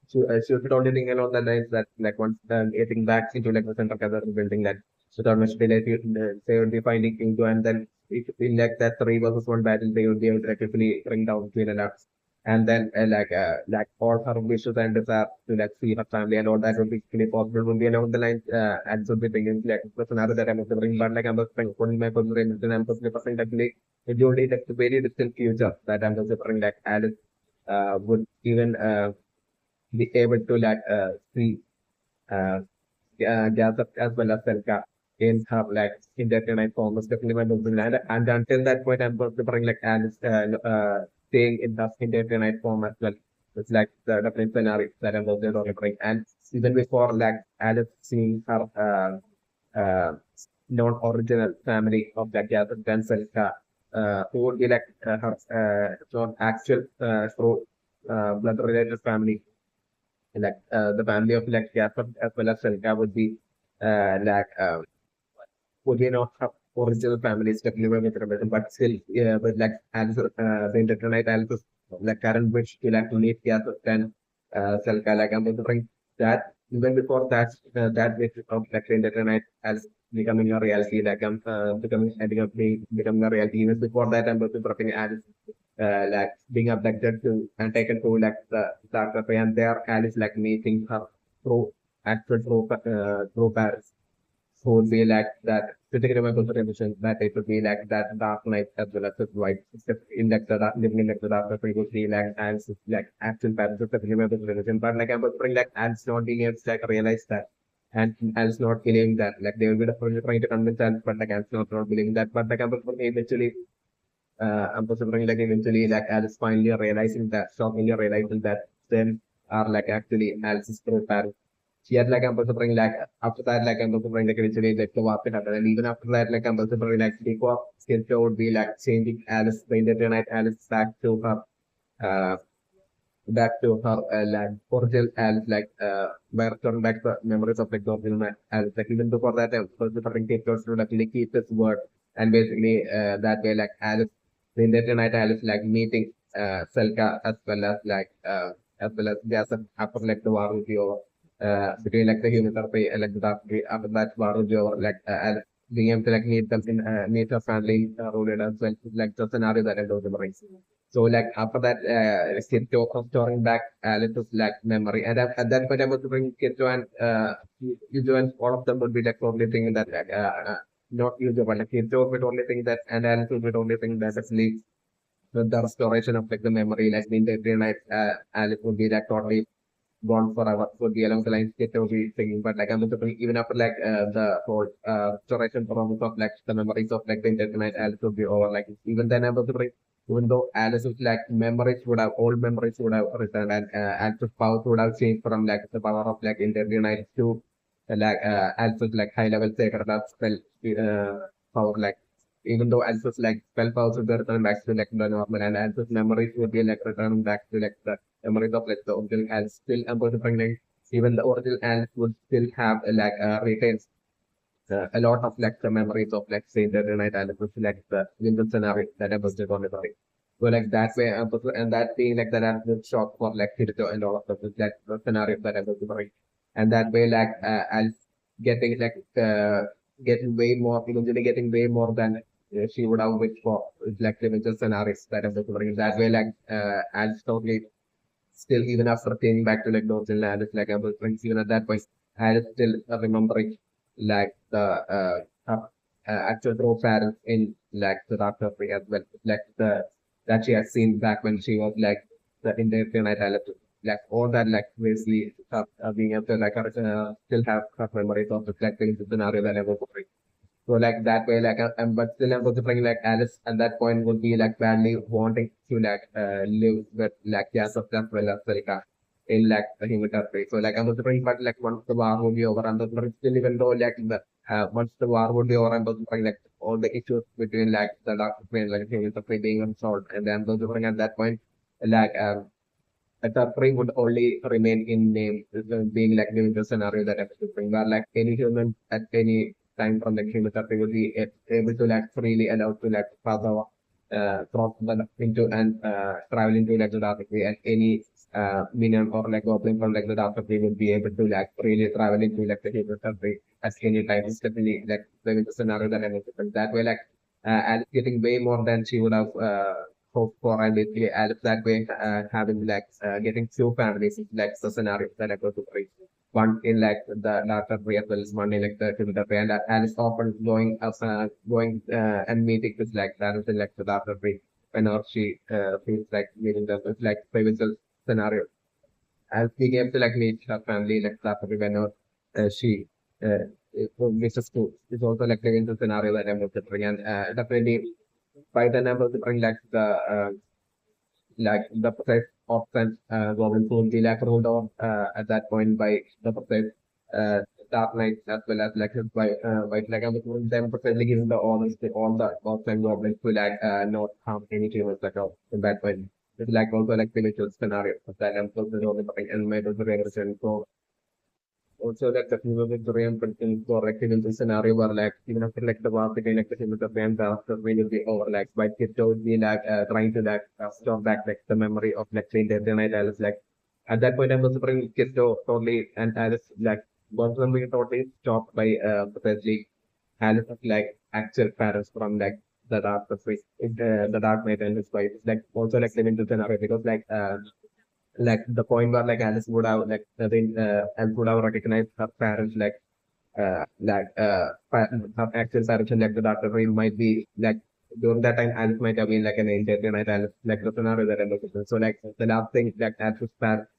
she would be only thinking along the lines that like once getting back into like the center of the building that without much delay they would be finding Kingo and then if in like that 3 versus 1 battle they would be able to effectively bring down Queen and Lux. And then like all her wishes and desire to like see her family and all that would be really possible would be along the line and should be thinking like the scenario that I'm going to bring but like I'm putting my personal and I'm personally percent actually it only like the very distant future that I'm just bring like Alice would even be able to like see uh, Joseph as well as Selka in her like indefinite form was definitely my movement. And until that point, I'm preparing like Alice staying in the indefinite form as well. It's like the definite scenario that I'm also preparing. And even before like Alice seeing her non-original family of like Joseph and Selka, who would be like her not actual true blood related family like the family of like Jacob as well as Selka would be like would be not have original families definitely with rebellion, but still but like as the internet Alice like current wish to like to meet Jacob and Selka like I'm going to bring that even before that that wish of like the internet as becoming a reality like I'm becoming ending up being becoming a reality even before that I'm going to bring Alice like being abducted to and taken to like the cafe and there Alice like meeting her through actual through Paris. So would be like that particular my consideration that it would be like that dark night as well as the white in like the living in like the dark frequency like as like action patterns of particular my consideration. But like I was bring like as not being able to like realize that and as not believing that like they will be definitely trying to convince us, but like as not believing that. But like I was eventually I'm considering like eventually like Alice finally realizing that, shockingly realizing that them are like actually Alice's true parents. She had like I'm considering like after that like I'm considering like eventually like the war happened, and even after that like I'm considering like Nico Skinto would be like changing Alice the entire night Alice uh back to her like original Alice by returning back the memories of like the original Alice. Like even before that I was considering Kate to like keep his word, and basically that way like Alice the entire night Alice like meeting Selka as well as Jasper after like the war with you between like the human therapy and like the doctor after that war with you Alice being able to like meet them in meet her family rooted as well like the scenario that I don't remember. So like after that, Kirto of storing back Alice's like memory, and at that point I was bring Kirto and Eugeo and all of them would be like only thing that not Eugeo but like Kirto would only think that, and Alice would only think that actually the restoration of like the memory, like the entire night, Alice would be like totally gone forever. Would be along the lines Kirto would be thinking, but like I'm also bring even after like the whole restoration promise of like the memories of like the entire night, Alice would be over. Like even then I was bring even though Alice's like memories would have old memories would have returned, and Alice's powers would have changed from like the power of like interunited to Alice's like high level sacred art spell power, like even though Alice's like spell powers would be returned back to like the normal, and Alice's memories would be like returned back to like the memories of like the original Alice. Still I'm like even the original Alice would still have retains a lot of like the memories of like say the night and like the Lincoln scenario that I was on the story. So like that way, and that being like that absolute shock for like Kirito and all of them, like the scenario that I was doing, and that way like as getting getting way more, eventually getting way more than she would have wished for, like the Lincoln scenarios that I was doing. That way like as totally still even after thinking back to like those and it's like I was like, even at that point I was still remembering like the actual true parents in like the doctor free as well, like the that she had seen back when she was like the in the night like all that like basically being able to like still have her memories of reflecting the scenario that I was so like that way, but still I'm considering like Alice at that point would be like badly wanting to live with like Yasuf as well as Sarika in like the human country. So like I'm considering, but like once the war would be over, I'm considering still even though like the once the war would be over, I'm considering like all the issues between like the dark and like human country being unsolved, and then considering at that point like a suffering would only remain in name, being like living the scenario that I'm considering, where like any human at any time from like human suffering would be able to like freely allowed to like pass over cross the into and travel into like the dark way, and any minion or like goblin from like the dark way would be able to like freely travel into like the human country at any time. It's definitely like living the scenario that I'm considering. That way like and getting way more than she would have hoped for, and basically Alice that way having getting few families like the scenario that I go to reach. One in like the darker way as well as one in like the filter way, and Alice often going and meeting with like that is in like the darker way whenever she feels like meeting them with like pivotal scenario. As being able to like meet her family like darker way whenever she wishes to is also like the scenario that I'm considering, and definitely by then I'm considering like the process of government will be like rolled on at that point by the process Dark Knight as well as like by like I'm them perfectly giving the honors to all the outside goblins to not harm any humans like in that point. It's like also like spiritual scenario of that I'm considering and made also represent so also like the people with Korean content corrected in the scenario where like even after like the war between like the people of the after we will be over like by kid would be trying to stop back like the memory of like the Indian night Alice like at that point I was bringing kids totally and Alice like was being totally stopped by potentially Alice like actual parents from like the dark night and his wife like also like living the scenario because like the point where like Alice would have like I think Alice would have recognized her parents like actual direction like the doctor might be like during that time Alice might have been like an angel and Alice like the scenario that I'm looking for. So like the last thing like Alice's parents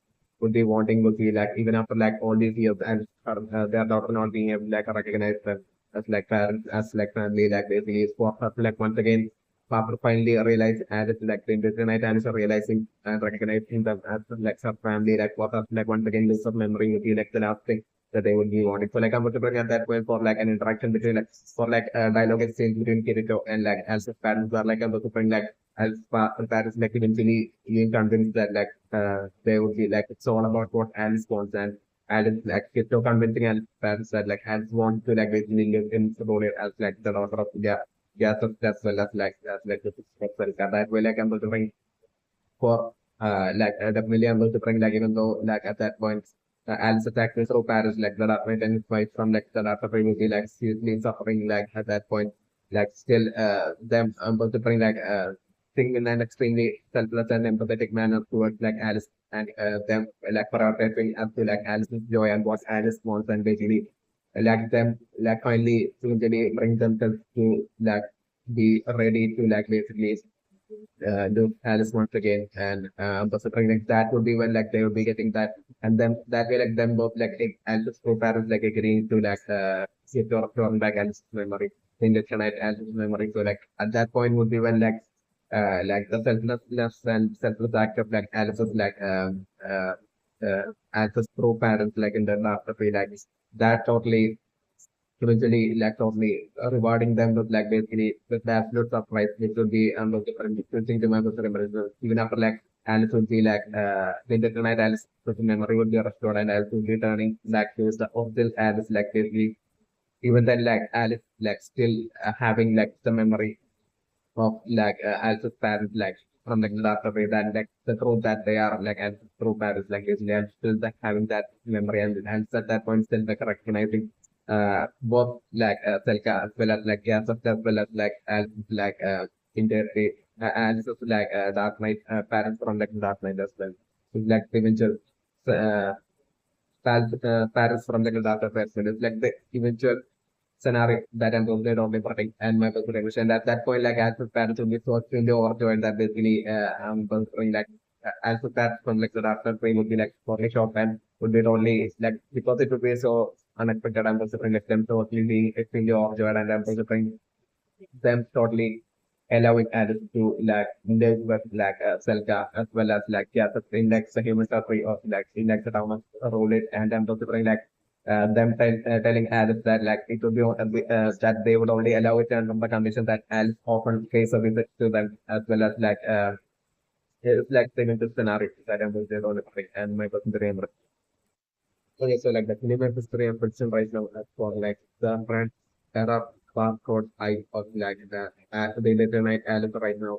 would be wanting would be like even after like all these years and their daughter not being able like recognize them as like parents as like family like basically is for her to like once again Papa finally realized Alice like the night Alice realizing and recognizing them as like her family like what like once again lose of memory would be like the last thing that they would be wanting. So like I'm going to bring at that point for like an interaction between like for like dialogue exchange between Kirito and like Alice's parents are like I'm going to bring like Alice's parents like eventually being convinced that like they would be like it's all about what Alice wants and Alice like Kirito convincing Alice's parents that like Alice wants to like basically live in Somalia as like the daughter of as well as like the sister that way like I'm going to bring for definitely I'm also trying like even though like at that point Alice attacked so Paris like the Dark Knight and his wife from like the Dark Knight movie like seriously suffering like at that point like still them also trying like think in an extremely selfless and empathetic manner towards like Alice and them like prioritizing up to like Alice's joy and what Alice wants and basically like them like finally eventually bring themselves to like be ready to like basically do Alice once again, and considering like that would be when like they would be getting that, and then that way like them both like if Alice's two parents like agreeing to like get to turn back Alice's memory in the tonight Alice's memory. So like at that point would be when like the selflessness and selfless act of like Alice's like Alice's pro parents like in the after like that totally eventually like totally rewarding them with like basically with the absolute surprise which would be different thing to remember even after like Alice would be like the internet Alice memory would be restored and Alice would be turning back to the original Alice like basically even then like Alice like still having like the memory of like Alice's parents like from like the after that like the truth that they are like Alice's true parents like basically and still like having that memory and at that point still like recognizing both like Selka as well as like Yasuf as well as like like indirectly and also like Dark Knight parents from like Dark Knight as well. So, like the eventual uh, parents from like Dark Knight as well. It's like the eventual scenario that I'm only putting and my personal English. And at that point, like as the parents will be so extremely overjoyed that basically I'm considering like as the parents from like the Dark Knight would be like totally shocked and would be only like because it would be so unexpected. I'm considering like them totally being extremely overjoyed and I'm considering them totally allowing Alice to like live with like Selka as well as like yeah, the index the human story of like index the town of role it and I'm considering like telling Alice that like it would be that they would only allow it under the condition that Alice often pays a visit to them as well as like it's like the mental scenario that I'm going to and my person to okay, so like the cinema history and fiction right now as for like the brand era barcode I of like the internet Alice right now,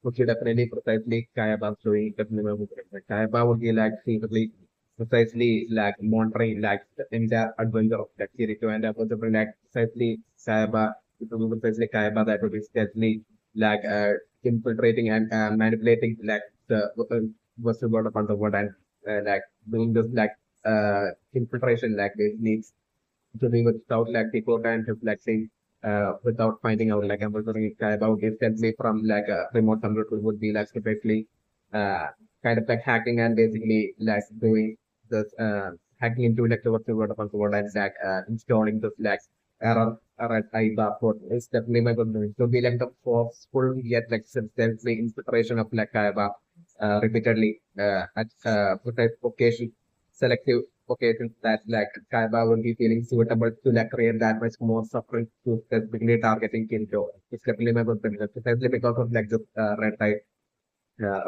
which is definitely precisely Kayaba's doing the cinema movie. Like, Kayaba would be like secretly precisely like monitoring like the entire adventure of like Kirito and also like precisely Kayaba it would be precisely Kayaba that would be steadily like infiltrating and manipulating like the virtual world upon the world and like doing this like infiltration like this needs to be without like people and reflecting without finding out like I'm wondering about instantly from like a remote control would be like typically uh, kind of like hacking and basically like doing this hacking into like the virtual world of the world and like installing this like error I barcode is definitely my wondering to be like the forceful yet like substantially inspiration of like repeatedly at precise occasion selective occasions that like Kaiba will be feeling suitable to like create that much more suffering to specifically targeting Kinto. It's definitely my perspective, precisely because of like the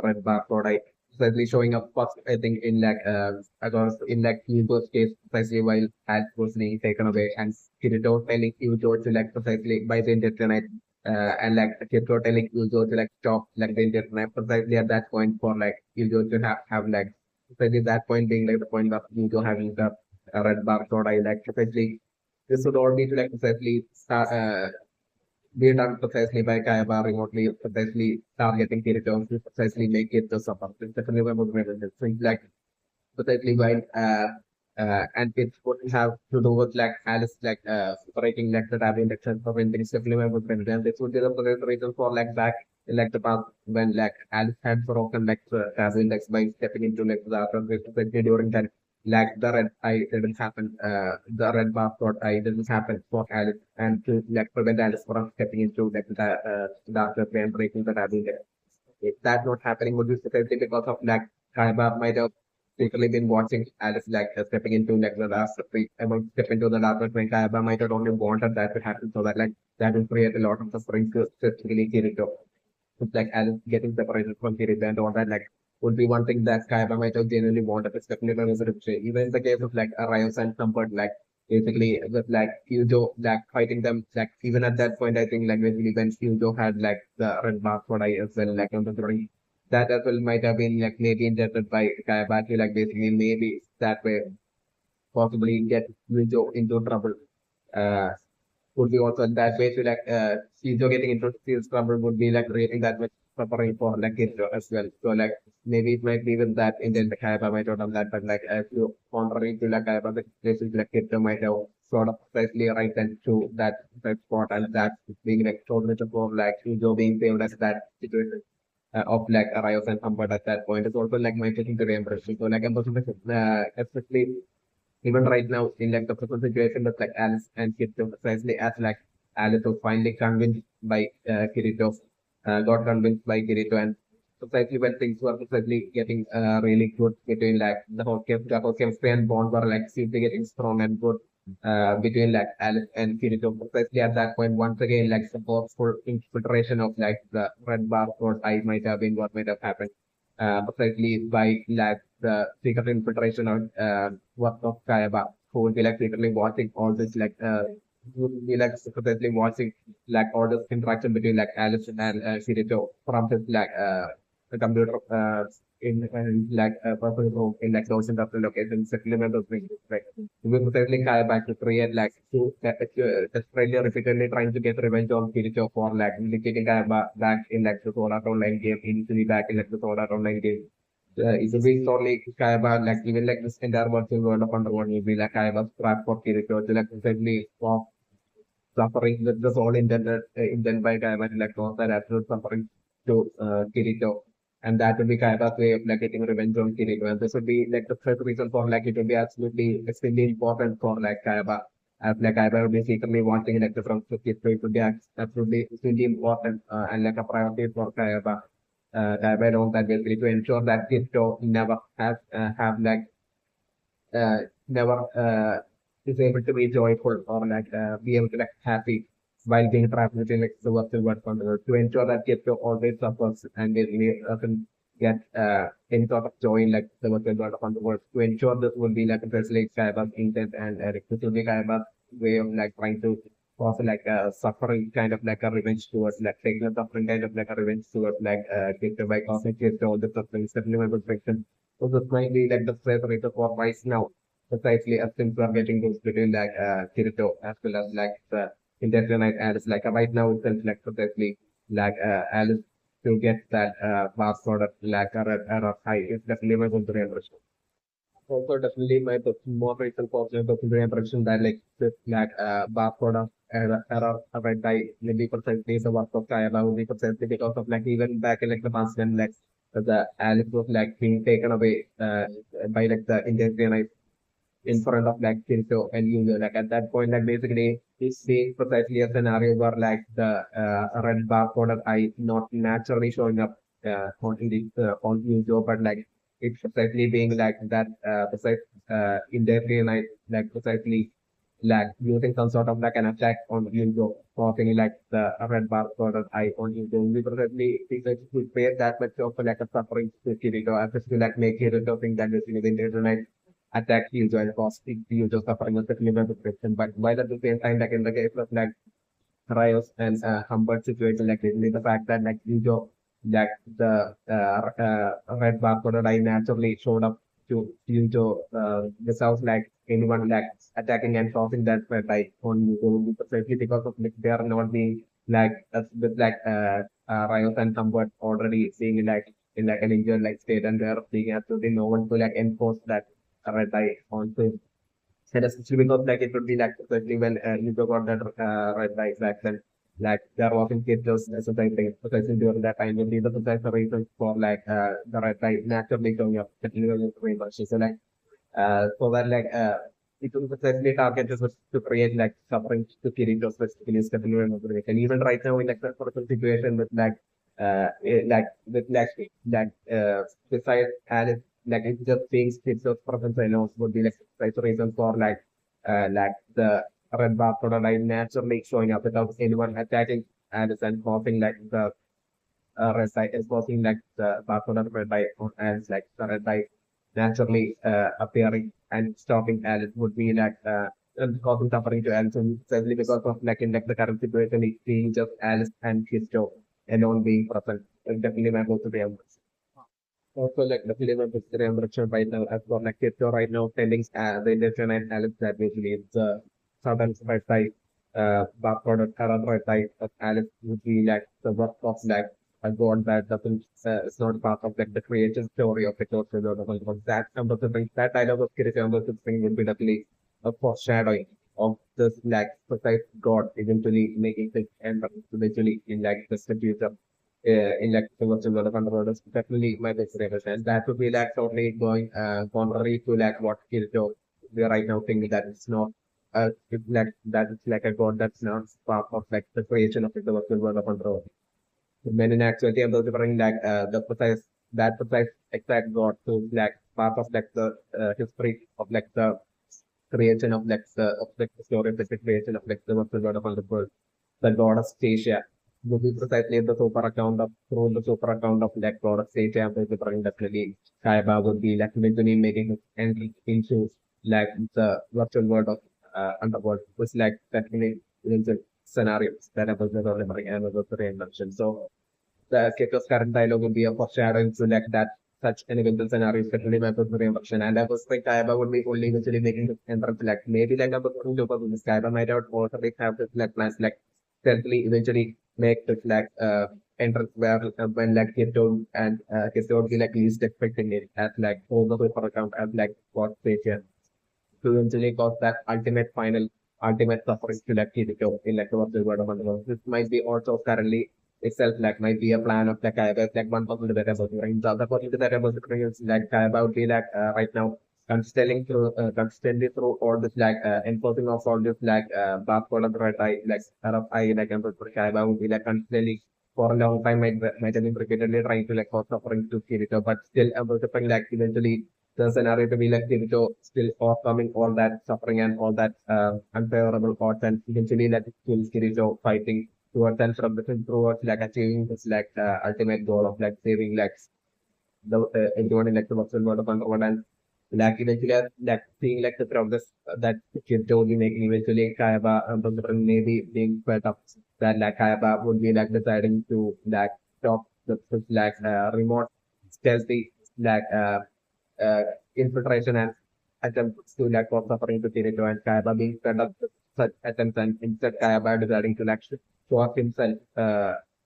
red bar product, precisely showing up first, I think, in like because in like Hugo's case, precisely while Hat was being taken away and Kirito telling Hugo to like precisely by the internet and like Kirito telling Hugo to like stop like the internet precisely at that point for like Hugo to have like precisely that point being like the point of Hugo having the red bar product like precisely this would all be to like precisely be done precisely by Kayaba remotely, precisely targeting territories to precisely make it the suffer. It's definitely one of the things like precisely while and it would have to do with like Alice separating like the Ravi index from things definitely my good friend. And this would be the reason for like back in like the past when like Alice had broken like the Ravi index by stepping into like the upper during that like the red eye didn't happen, the red bar dot eye didn't happen for Alice and to like prevent Alice from stepping into like the darker way and breaking the Ravi index. If that not happening, would be specifically because of like Kaiba might have secretly been watching Alice stepping into like the last three, about step into the last when Kaiba might have only wanted that to happen so that like that will create a lot of suffering to specifically Kirito. It's like Alice getting separated from Kirito and all that like would be one thing that Kaiba might have genuinely wanted to definitely resurrection. Even in the case of like Arios and Comfort, like basically with like Eugeo like fighting them like even at that point I think like basically when Eugeo had like the red mark for I as well like on the three that as well might have been like maybe interpreted by Kayabati like basically maybe that way possibly get Eugeo into trouble. Uh, would be also that way to like Shijo getting into his trouble would be like creating that much suffering for like Kirito as well. So like maybe it might be with that Indian the Kaiba might have done that, but like as you contrary to like Kaiba the situation like Kirito might have sort of precisely right and to that spot and that being like totally for like Shijo being saved as that situation. Of like Arios and Comfort at that point is also like my taking the impression. So like I'm especially even right now in like the present situation with like Alice and Kirito, precisely as like Alice was finally convinced by Kirito, got convinced by Kirito, and precisely when things were precisely getting really good between like the whole chemistry and bond were like seriously getting strong and good between like Alice and Kirito. Precisely at that point, once again, like the forceful infiltration of like the red bar or I might have been what might have happened. Precisely by like the secret infiltration of work of Kayaba, who would be like secretly watching all this who would be like secretly watching like all this interaction between like Alice and Kirito from his the computer in personal room in like those industrial locations, settlement of things. Like we will certainly Kayaba to create like desperately repeatedly trying to get revenge on Kirito for like taking Kayaba back in like the Sword Art Online game, initially back in like the Sword Art Online game. It will be totally Kaiba, like even like this entire virtual world of Underworld will be like Kaiba's trap for Kirito to like essentially for suffering with the soul intended by Kaiba to like cause that absolute suffering to Kirito. And that will be Kaiba's way of like getting revenge on Kirito. And this would be like the third reason for like it will be absolutely extremely important for like Kaiba. As like Kaiba will be secretly wanting like the front to Kirito, it would be absolutely extremely important and like a priority for Kaiba diabet on that basically to ensure that this dog never has have like uh, never is able to be joyful or like be able to like happy while being trapped within like the virtual world control to ensure that Kipto always suffers and basically doesn't get any sort of joy in like the virtual world of the world to ensure this will be like especially Kaiba's intent and this will be Kaiba's way of like trying to cause like a suffering kind of like a revenge towards like taking a suffering kind of like a revenge towards like Kipto by causing Kipto all the suffering, certainly my perspective. So this might be like the threat rate for right now precisely as things are getting those between like Kirito as well as like the indefinite Alice. Like right now itself like precisely like Alice to get that pass product like error high is definitely my consider impression. Also definitely my more recent positive consider impression that like this like bar product error right by maybe precisely the work of Kayaba only precisely because of like even back in like the past when like the Alice was like being taken away by like the Indian in front of like Kirito and Eugeo. Like at that point, like basically it's seeing precisely a scenario where like the red barcode of I not naturally showing up on Eugeo, but like it's precisely being like that precise in their real life, like precisely like using some sort of like an attack on Eugeo, causing like the red barcode of I on Eugeo. We precisely think that it would create that much of like a suffering to Kirito, as to like make Kirito think that this is in the attack user and cause the user suffering a significant depression. But while at the same time, like in the case of like Rios and Humbert situation, like basically the fact that like user like the red barcode I naturally showed up to user without like anyone like attacking and causing that like on user precisely because of like they are not being like with like Rios and Humbert already seeing like in like an injured like state and they're being absolutely no one to like enforce that red eye onto him. And especially because like it would be like especially when you got that red light back then, like there wasn't kids exercising, especially during that time when these are the reasons for like the red light naturally going up, particularly very much. So like so that like it was essentially targeted was to create like suffering to Kirito specifically Stefano and even right now in like the sort of situation with like like with like besides Alice like it's just seeing Kirito's presence I know would be like the reason for like the red bar prototype naturally showing up without anyone attacking Alice and causing like the red light is causing like the barcode red light and like the red light naturally appearing and stopping Alice would be like causing suffering to Alice and especially because of like in like the current situation it's being just Alice and his dog alone being present. Definitely my go to be also like the film of history and direction right now as for like it's right now telling the intention and Alice that basically it's southern red light backward or current red light of Alice would be like the work of like a god that doesn't it's not part of like the creation story of the culture or the that number of things that dialogue of Kiriti number of thing would be definitely a foreshadowing of this like precise god eventually making things end up eventually in like the future in like the virtual world of underworld is definitely my best represent. That would be like totally going contrary to like what Kirito we are right now thinking that it's not like that it's like a god that's not part of like the creation of like, the virtual world of underworld. When in actuality I'm going to bring like the precise that precise exact god to like part of like the history of like the creation of like the story of like, the creation of like the virtual world of underworld the goddess Stacia. Would be precisely the super account of through the super account of like goddess Stacia, the different definitely Kaiba would be like eventually making his entry into like the virtual world of underworld, which like definitely in the scenarios that I was remembering and was mentioned. So the Keto's current dialogue will be a foreshadowing to like that such an eventual scenario is definitely my personal version. And I was like Kaiba would be only eventually making his entrance like maybe like number two super this Kaiba might have also like have this like plans like certainly eventually make this like entrance where when like Keto and Keto would be like least expecting it as like all the super account as like what stage to eventually cause that ultimate final ultimate suffering to like Kirito in like the virtual world of Underworld. This might be also currently itself like might be a plan of like Kaiba like one person to that about the other person to that about the is like Kaiba would be like right now constantly through all this like enforcing of all this like barcode of the right eye like RFI like Kaiba would be like constantly for a long time might have been repeatedly trying to like cause suffering to Kirito but still about the like eventually the scenario to be like Kirito still overcoming all that suffering and all that unfavorable odds and eventually like kills Kirito fighting towards and from the towards like achieving this like ultimate goal of like saving like the everyone in like the virtual world of Underworld and like eventually like seeing like the progress that Kirito will be making eventually Kaiba maybe being fed up that like Kaiba would be like deciding to like stop the like remote stealthy like uh, infiltration and attempts to like cause suffering to Kirito and Kaiba being fed up with such attempts and instead Kaiba deciding to like show off himself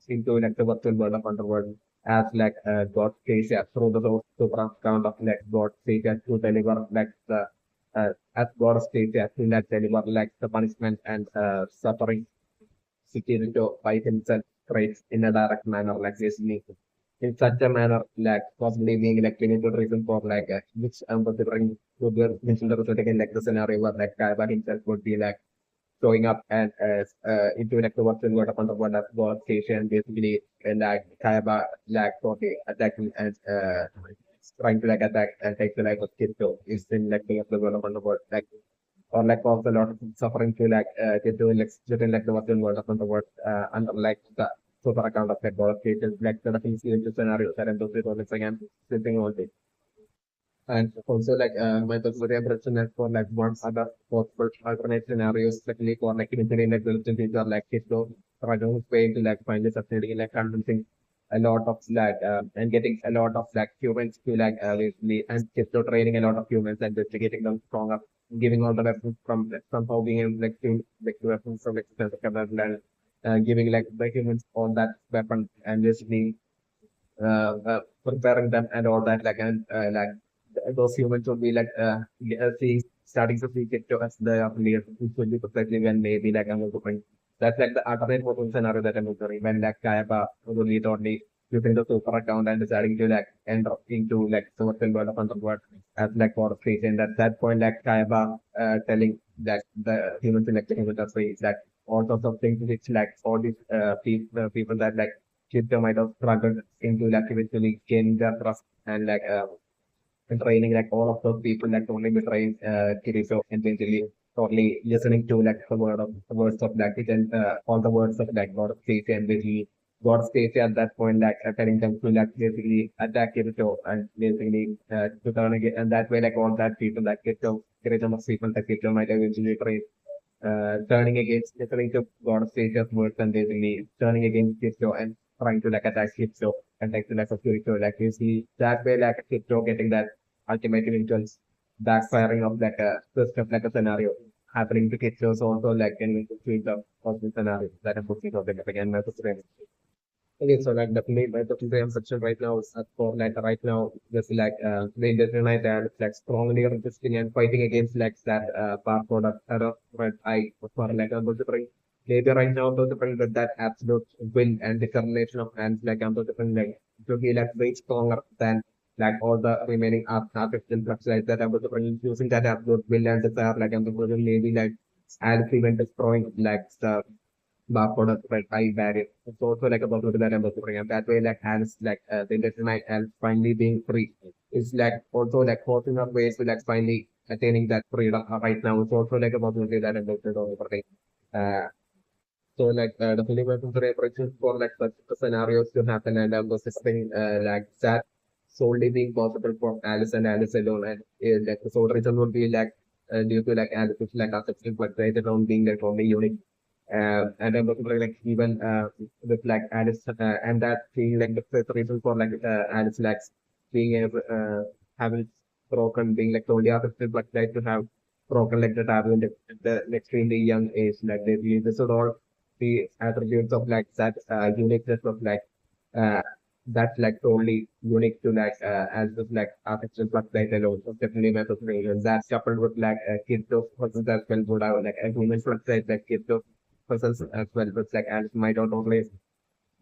into like the virtual world of Underworld as like God Savior through the super account of like God Savior to deliver like the as God Savior to like deliver like the punishment and suffering Kirito by himself creates in a direct manner like this in such a manner, like possibly being like clinical reason for like which considering to the mentioned the result again like the scenario where like Kaiba himself would be like showing up and into like the virtual world of underworld as God station basically and like Kaiba like totally attacking and trying to like attack and take the life of Kirito is in like the world of underworld like or like cause a lot of suffering to like get to like sit in like the virtual world of underworld under like the super account of like God cases like the things into scenarios and those results again sitting all day. And also like my personal impression is for like one other possible alternate scenarios, especially for like eventually like the things are like it so rather way to like find this opportunity like convincing a lot of like and getting a lot of like humans to like basically and just training a lot of humans and just getting them stronger, giving all the weapons from like, somehow being able like to like the weapons from like and giving like the humans all that weapon and basically preparing them and all that like and like those humans would be like seeing starting to see it to us the affiliate, which would be precisely when maybe like I'm going to bring. That's like the alternate voting scenario that I'm going to bring when like Kayaba really totally using the super account and deciding to like enter into like social world of underworld as like for free. And at that point, like Kayaba telling that the human selection industry is like all sorts of things which like all these people that like Chipto might have struggled into like eventually gaining their trust and like training like all of those people like only betraying Kirito and eventually totally listening to like the words of like it and all the words of like God of Stacy and basically God of Stacy at that point like telling them to like basically attack Kirito and basically to turn again and that way like all that people like Kirito must people that Kirito might eventually train turning against listening to God of Savior's words and basically turning against Kirito and trying to like attack Kirito and like to like Kirito. Like you see that way like Kirito getting that ultimate influence backfiring of like a system like a scenario happening to Kirito is also like getting into of the scenario that I'm looking for the again method. Okay, so like definitely my the section right now is up for like right now just like the Indian United and like strongly resisting and fighting against like that part product but I for like I'm going to bring maybe right now I'm going to bring that absolute will and determination of hands like I'm going to bring like to be like way stronger than like all the remaining artificial drugs like that I'm going to bring using that absolute will and desire like I'm going to maybe like I'll prevent destroying like the barcode but high barrier. It's also like about that I'm bring up that way like hands like the internet and finally being free. It's like also like forcing our ways to like finally attaining that freedom right now. It's also like about that I'm over uh so like the film weapons representations for like such scenarios to happen and was this thing like that solely being possible for Alice and Alice alone and like the soul reason would be like due to like Alice like accepting but they alone being like only unique and I'm looking for like even with like Alice and that being like the reason for like Alice like being able having broken being like the only artist but like to have broken like the taboo in the extremely young age like they this would all the attributes of like that uniqueness of like uh, that's like totally unique to like as of like artificial fluctuate alone. So definitely method and that's coupled with like kids of persons as well would have like a human fluctuate like kids of persons as well. But like Alice might not always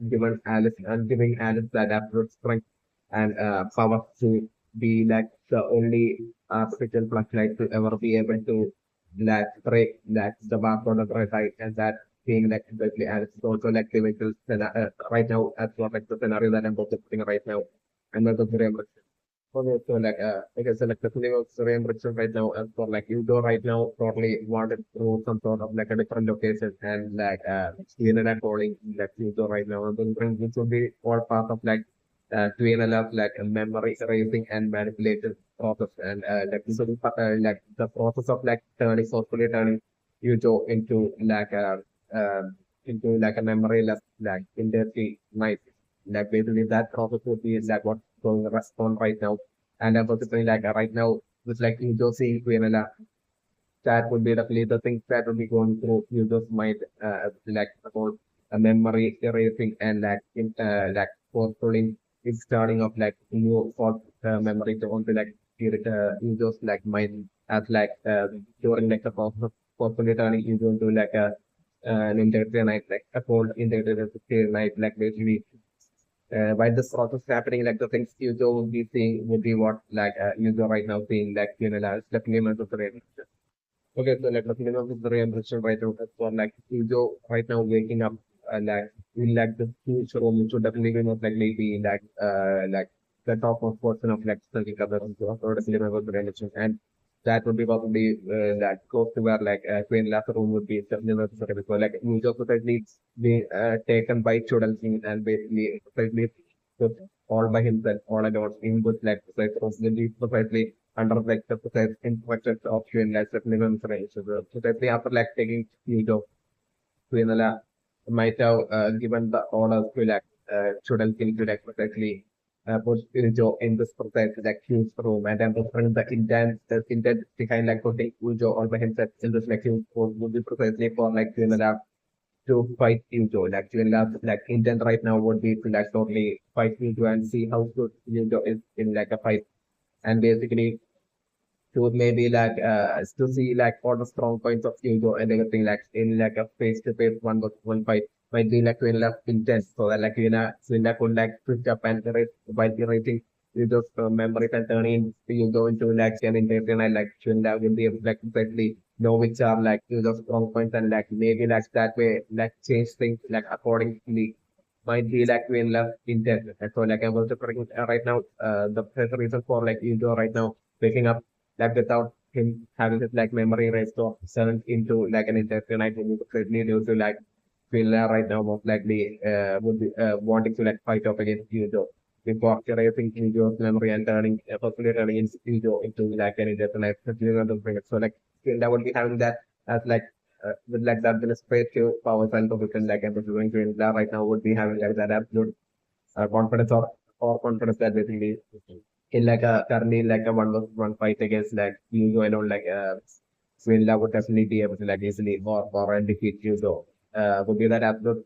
given Alice and giving Alice that absolute strength and power to be like the only artificial flashlight to ever be able to like break that the barcode of the right and that being like exactly Alice is also like the vehicle right now as well like the scenario that I'm putting right now and that's very much okay, so like I guess like the feeling of very much right now as for like you go right now probably wanted through some sort of like a different location and like internet calling like you go right now and then this would be all part of like Quinella like a memory erasing and manipulative process and like this would be like the process of like turning forcefully turning Eugeo into like a memoryless like in the night like basically that process would be like what's going on right now and I'm focusing like right now with like Eugeo seeing Quinella that would be definitely the things that would be going through Eugio's mind like about a memory erasing and like forcefully it's starting of like new false memory to onto like Eugio's like mind as like during like the process of forcefully turning Eugeo into like a an integrated night like a cold integrated night like basically while this process happening, like the things user would be seeing would be what like user right now seeing like as the claimant of the rate. Okay, so like the claimant of the rate right now for like user right now waking up like in like the huge room which would definitely not like maybe like the top of portion of like studying other or the claimant of the rate and that would be probably that close to where like Queen Last room would be definitely necessary. So like user society being taken by children and basically just all by himself, all alone, in good like precisely under like the precise instructions of Queen Last definitely. So the society after like taking user Quinella might have given the orders to like children to like precisely put Eugeo in this precise like huge room and then different the intent behind like putting Eugeo all by himself in this like huge room would be precisely for like Quinella to fight Eugeo. Like Quinella like intent right now would be to like totally fight Eugeo and see how good Eugeo is in like a fight and basically to maybe to see like all the strong points of Eugeo and everything like in like a face to face one fight might be like Quinella intense so that like Quinella could like switch up and while rating Eugeo's memories and turning Eugeo into like an intention and like Quinella will be able to like exactly know which are like Eugeo's strong points and like maybe like that way like change things like accordingly might be like Quinella intense. And so like I'm also right now the first reason for like Eugeo right now waking up like without him having his like memory erased or turned into like an intestine, I think certainly due to like Quinella right now most likely would be wanting to like fight off against Eugeo before erasing Eugeo's memory and possibly turning Eugeo into like an intestine. I certainly not bring it. So like Quinella would be having that as like with like that administrative powers and position like I'm doing Quinella right now would be having like that absolute confidence or confidence that basically in like a currently like a one fight against like Yuzo alone like Quinella would definitely be able to like easily or defeat Yuzo. Would be that absolute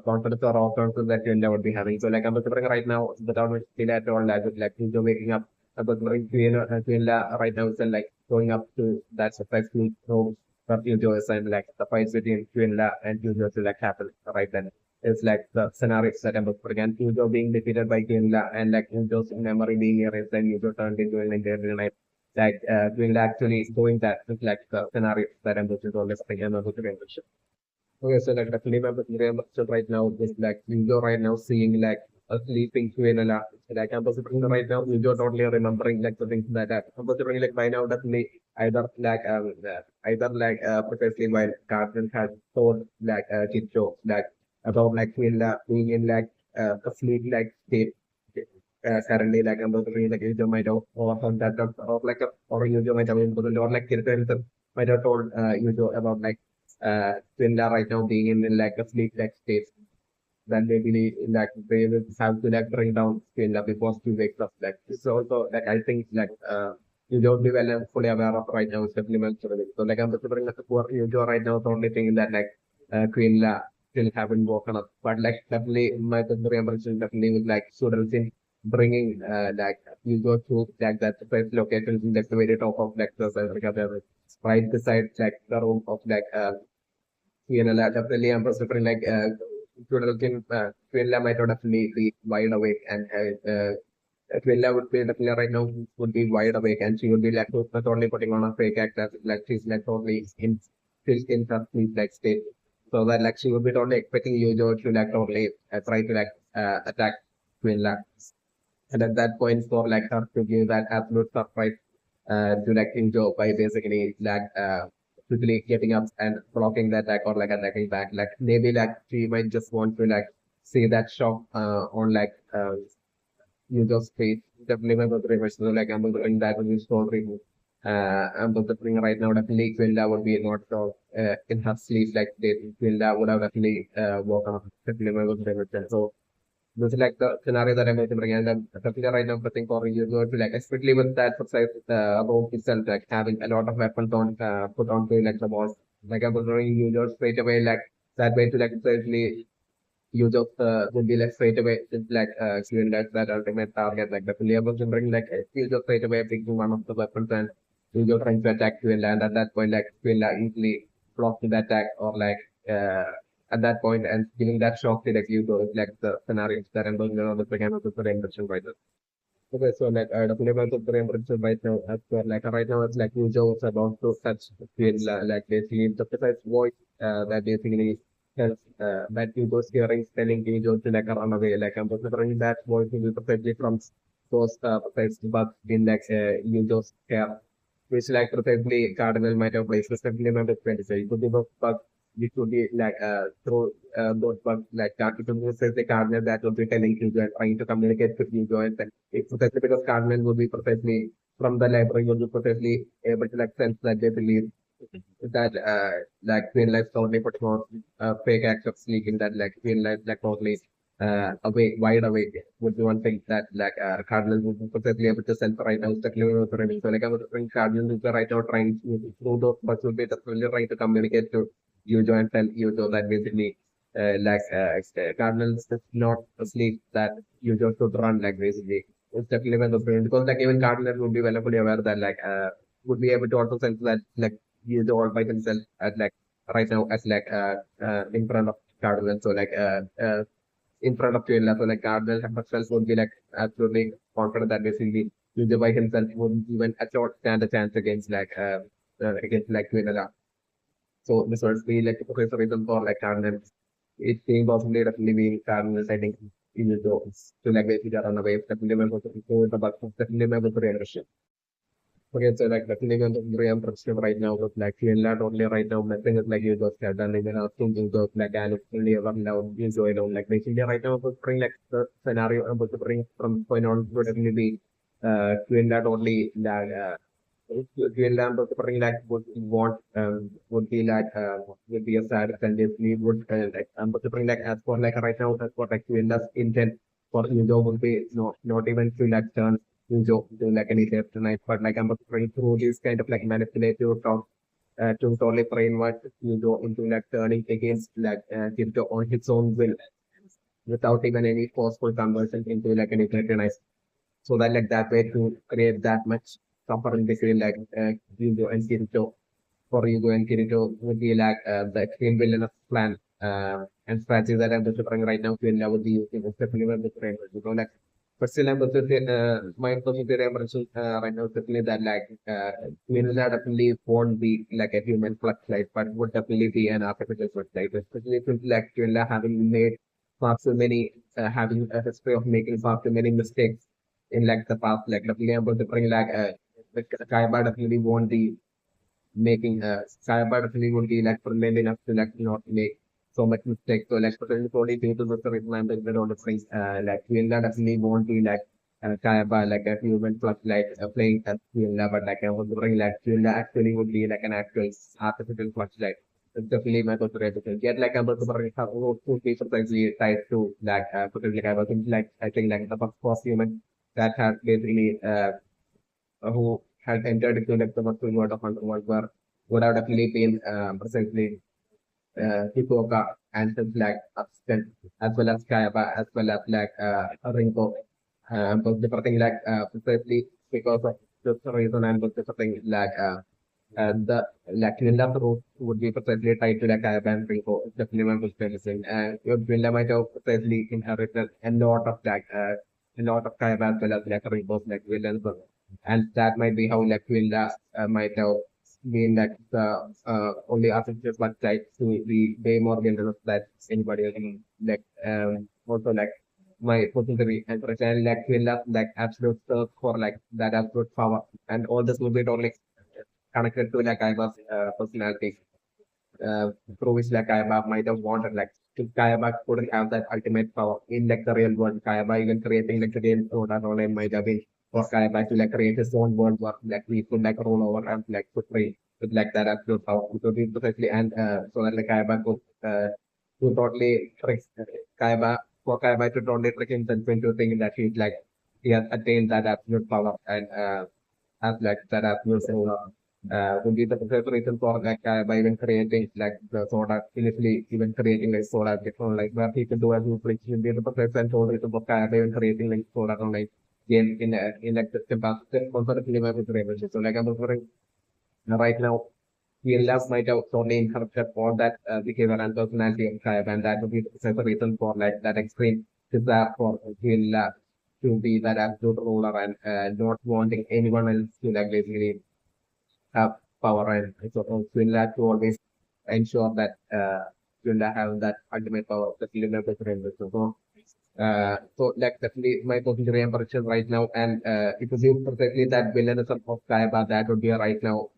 confidence or all confidence that Quinella would be having. So like I'm considering right now without much delay at all like with like Yuzo waking up. I'm considering Quinella right now is like going up to that successful so for Yuzo and like the fights between Quinella and Yuzo to like happen right then is like the scenarios that I'm putting and Eugeo being defeated by Quinella and like Eugeo's memory being erased and Eugeo turned into an entire night. Like Quinella actually doing that is like the scenario that I'm looking for this thing and I'm looking for. Okay, so like definitely my so right now is like Eugeo right now seeing like a sleeping Quinella. Like I'm considering right now Eugeo totally remembering like the things that I'm considering like by now definitely either like precisely while Carson has told like Chicho like about like Quinella being in like a sleep like state currently like I'm considering like Eugeo might have or some that or like or Eugeo might have been or like Kirito himself might have told Eugeo about like Quinella right now being in like a sleep like state then they really like they will have to like bring down Quinella before she wakes up. Like it's also like I think like you don't be well and fully aware of right now supplements or anything. So like I'm considering as a poor you right now the only thing that like Quinella still haven't woken up. But like definitely my consideration definitely was like students in bringing like you go to like that first location like the very top of like the right beside like the room of like definitely I'm considering like Quinella might not definitely be wide awake and Quinella would be definitely right now would be wide awake and she would be like not only putting on a fake act as like she's like totally in still in her sleep like state. So that like she would be totally expecting you to like totally try to like attack Quinella. And at that point for like her to give that absolute surprise to like Eugeo by basically like quickly getting up and blocking the attack or like attacking back. Like maybe like she might just want to like see that shock on like Eugeo's face. Definitely my brother was so like I'm doing that with his story. I'm bring right now definitely Quinella would be not so in her sleep like Quinella would have definitely woken up. Definitely my brother. So this is like the scenario that I'm going to bring, and I'm definitely right now preparing for you to like, especially with that precise rope itself, like having a lot of weapons on put onto like the boss. Like I'm wondering, you just straight away like that way to like especially you just would be like straight away it's like doing that ultimate target. Like definitely I was wondering like you just straight away picking one of the weapons and you just trying to attack you and land at that point like you will easily block the attack or like uh, at that point and giving that shock to like you go like the scenarios that I'm going on the beginning of the invention right now. Okay, so like definitely about the invention right now as well like right now it's like you is about to touch feel like basically the precise voice that basically helps that you go hearing telling you to like run away like I'm considering that voice will be perfectly from those precise bugs in like you just care which like precisely Cardinal might have placed respectively number 26. It could be the bug which would be like through those bugs like Cardinal says the Cardinal that would be telling you and trying to communicate with you and then it's precisely because Cardinal would be precisely from the library would be precisely able to like sense that they believe that like real life totally putting on fake acts of sneaking that like real life like totally awake wide awake would be one thing that like Cardinals would be perfectly able to sense right now the clear so like I was thinking Cardinals is right now trying to through those but would be definitely trying to communicate to Eugeo and tell Eugeo that basically Cardinals is not asleep that Eugeo should run like basically it's definitely when the because like even Cardinals would be well fully aware that like would be able to also sense that like he is all by himself at like right now as like in front of Cardinal. So like in front of Quinella. So like Cardinal himself would be like absolutely confident that basically Eugeo by himself wouldn't even at all stand a chance against like Quinella. So this was be like the reason for like Cardinal. It being possibly definitely being Cardinal setting Eugeo to like basically run away. Definitely member to the but definitely member to the okay, so like definitely on the Graham perspective right now, but like you lot only right now, nothing is like you just have done even asking you just like and it's only ever now you go down like basically right now to bring like the scenario I'm about to bring from point on would definitely be you lot only that you lot about to bring like would want would be like would be a sad and definitely would like I'm about to bring like as for like right now as for like you intent for you would be not even to like turn do like any left tonight, but like I'm going through this kind of like manipulative talk to totally brainwash Eugeo into like turning against like Kirito on his own will without even any forceful conversion into like any recognize. So that like that way to create that much suffering between like Eugeo and Kirito for Eugeo and Kirito would be like the extreme villainous plan and strategy that I'm describing right now. Quinella would be using is definitely one of the framework. Like but still, I'm also my personal reaction right now is definitely that like Quinella definitely won't be like a human flashlight, but would definitely be an artificial flashlight, especially since like Quinella having made far too many, having a history of making far too many mistakes in like the past, like definitely I'm going to bring like the Kaiba definitely won't be making cyber definitely would be like brilliant enough to like not make so much mistake. So like potentially probably due to the reason that all the things like Quinella definitely won't be like cyber like a human plus like playing as Quinella, but like I was wondering like Quinella actually would be like an actual artificial plus like it's definitely my consideration. Yet like I'm also wondering how would be precisely tied to like potentially like I was thinking like I think like the first human that has basically who had entered into like the Muslim world of underworld were would have definitely been precisely Hikoka and his like assistant as well as Kayaba as well as like Rinko. But the thing like precisely because of this reason and because the thing like the like Quinella route would be precisely tied to like Kayaba and Rinko. It's definitely one was mentioned. And your Quinella might have precisely inherited a lot of like a lot of Kayaba as well as like Rinko's like villains and that might be how like Quinella might have been like the only artificial but like to be way more dangerous that anybody else like also like my personally and personally like Quinella like absolute search for like that absolute power and all this will be totally connected to like I was personality through which like Kayaba might have wanted like to Kayaba couldn't have that ultimate power in like the real world. Kayaba even creating like the game Soda Roland might have been for Kayaba to like create his own world where like we could like roll over and like put free with like that absolute power. So we precisely and so that like Kayaba could to totally trick Kayaba for Kayaba to totally trick himself into thinking that he's like he has attained that absolute power and as like that absolute would be the preferred reason for like by even creating like the soda initially even creating like soda technology like where he could do as you preach would be the preferred and told reason for by even creating like soda online game in like the past comfortably with the so like I'm referring right now PLF might have totally inherited all that behavior and personality of tribe, and that would be the reason for like that extreme desire for PLF to be that absolute ruler and not wanting anyone else to like basically have power and so Quinella to always ensure that Quinella have that ultimate power that Quinella president. So like definitely my position impression right now and it would be perfectly that villainism of Kaiba that would be right now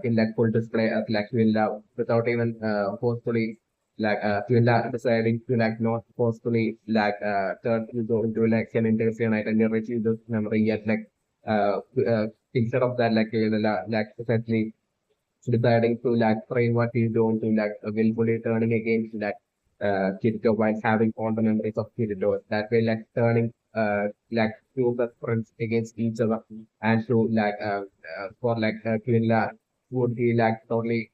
in like full display as like Quinella without even forcefully like Quinella deciding to like not forcefully like turn you go into like an intention and retrieve this memory yet like uh, uh instead of that like like essentially deciding to like train what he's doing to like willfully turning against that Kirito while having all the memories of Kirito. That way like turning like two best friends against each other and to like for like Quinella would be like totally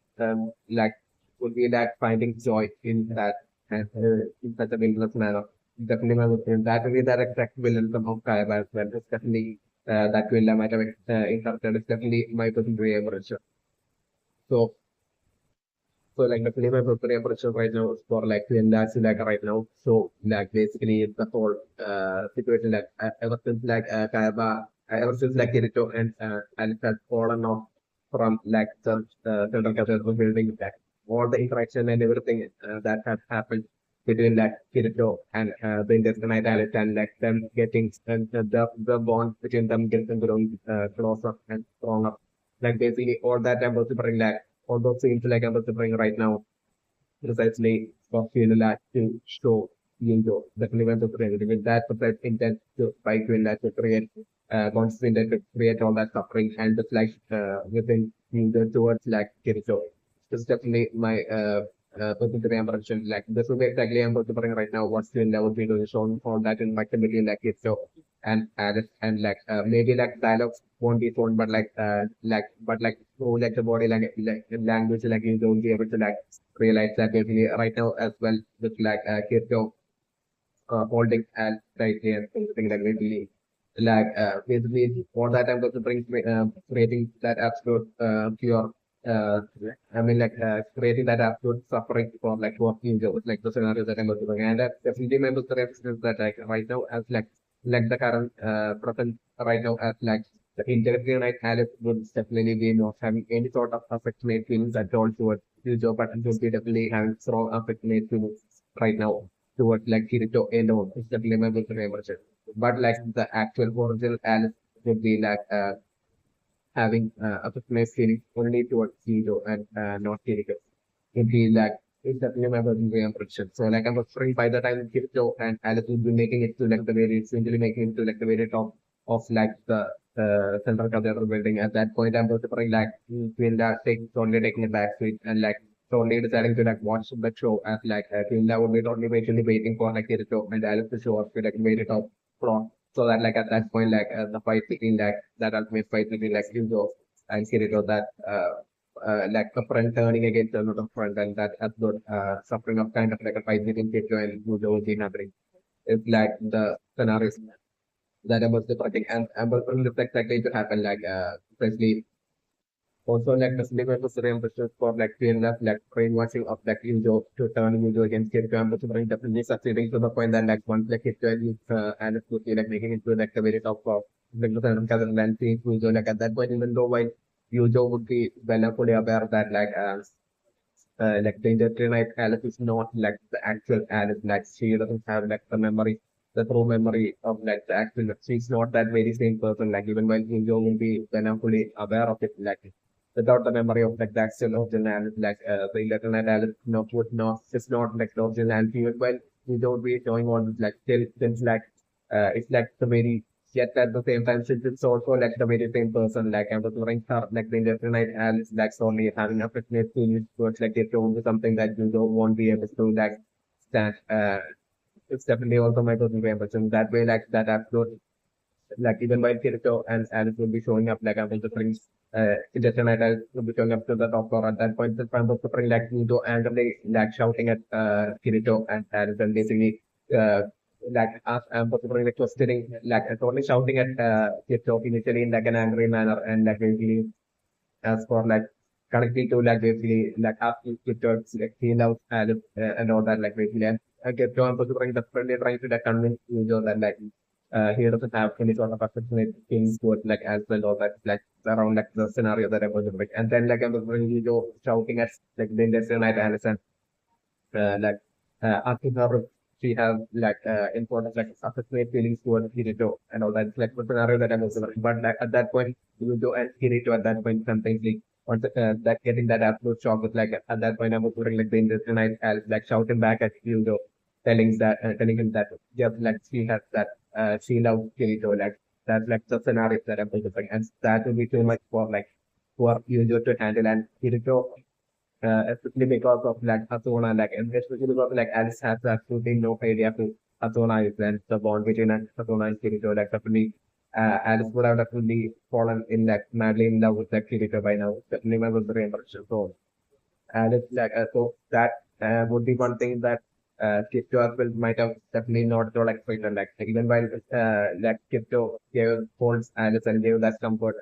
like would be like finding joy in that and in such a villainous manner. Definitely, that will be that exact villain of Kaiba as well. It's definitely that Quinella might have interrupted is definitely my personal temperature. So, so like definitely my personal temperature right now is for like Quinella like right now. So like basically the whole situation like ever since like Kaiba, ever since like Kirito and it has fallen off from like the central cathedral building, like all the interaction and everything that has happened between like Kirito and the Intestinite Alice and like them getting the bond between them getting growing closer and stronger. Like basically all that I'm also bring like all those scenes like I'm also bring right now precisely for Quinella to show Eugeo the relevance of reality with that precise intent to by Quinella to create conscious intent to create all that suffering and the flash within Eugeo towards like Kirito. This is definitely my particular impression. Like this will be exactly I'm going to bring right now what Quinella would be doing showing all that in my community like Kirito and Alice and like maybe like dialogues won't be shown but like through like the body language like you don't be able to like realize that basically right now as well with like crypto holding and right here something like basically basically all that I'm going to bring creating that absolute pure uh I mean like creating that absolute suffering for like what Eugeo like the scenario that I'm going to bring and that definitely my book references that like right now as like the current present right now as like the intelligent Alice would definitely be not having any sort of affectionate feelings at all towards Eugeo, but it would be definitely having strong affectionate feelings right now towards like Kirito alone. It's definitely my book references. But like the actual original Alice would be like having a personalized feeling only towards Eugeo and not Kirito. Would be like it's definitely my personal impression. So like I'm afraid by the time Kirito and Alice will be making it to like the very it's going to be making it to like the very top of like the central cathedral building. At that point I'm also bring like Quinta taking totally taking it back seat and like totally deciding to like watch the show as like Quinta would be totally patiently waiting for like Kirito and Alice to show up to like very top floor. So that like at that point like the fight between like that ultimate fight between like Eugeo and Kirito that like a friend turning against another friend and that absolute suffering of kind of like a fight between Eugeo and Eugeo is happening. It's like the scenarios that I was depicting and was exactly to happen like especially also like the cinema was reimbursed for like like brainwashing of like Eugeo to turn Eugeo against Kirito and was definitely succeeding to the point that like once like Kirito and it would be like making it to like the very top of like the Kazan and seeing Eugeo like at that point even though while Eugeo would be well fully aware that like the internet Alice is not like the actual Alice. Like she doesn't have like the memory, the true memory of like the actual. She's not that very same person. Like even when Eugeo will be when I'm fully aware of it, like without the memory of like the actual original Alice, like the internet Alice not would not it's not like the original Alice. Even when Eugeo will be showing all this like still since like it's like the very yet at the same time since it's also like the very same person like I was wondering her like the indefinite and it's like only having affectionate feelings towards like it will be something that you don't won't be able to like stand it's definitely also my personal impression that way like that absolute like even while Kirito and Alice will be showing up like I was bring indefinite Alice will be showing up to the top floor at that point the front of the bring like Kirito and they like shouting at Kirito and Alice and basically uh like I'm particularly like questioning, like totally shouting at TikTok initially in like an angry manner and like basically as for like connecting to like basically like asking TikTok like he loves and all that like basically and I get John particularly desperately trying to like convince user that like he doesn't have any sort of affectionate things towards like as well or that like around like the scenario that I was like and then like I was really shouting at like the industry night Alison like asking her if she has like important like affectionate feelings towards Kirito and all that. It's like the scenario that I'm observing. But like, at that point, Kirito and Kirito at that point sometimes like once that getting that absolute shock with like at that point I'm observing like the industry night Alice like shouting back at Kirito, telling him that just like she has that she loves Kirito like that's like the scenario that I'm observing and that will be too much for Yujo to handle and Kirito especially because of like Asuna, like and especially because like Alice has absolutely no idea who Asuna is and the bond between Asuna and Kirito, like definitely Alice would have definitely fallen in like madly in love with like Kirito by now. Definitely my was very impressive. So Alice like so that would be one thing that Crypto as well might have definitely not to like freedom like even while like crypto gave holds Alice and gave that comfort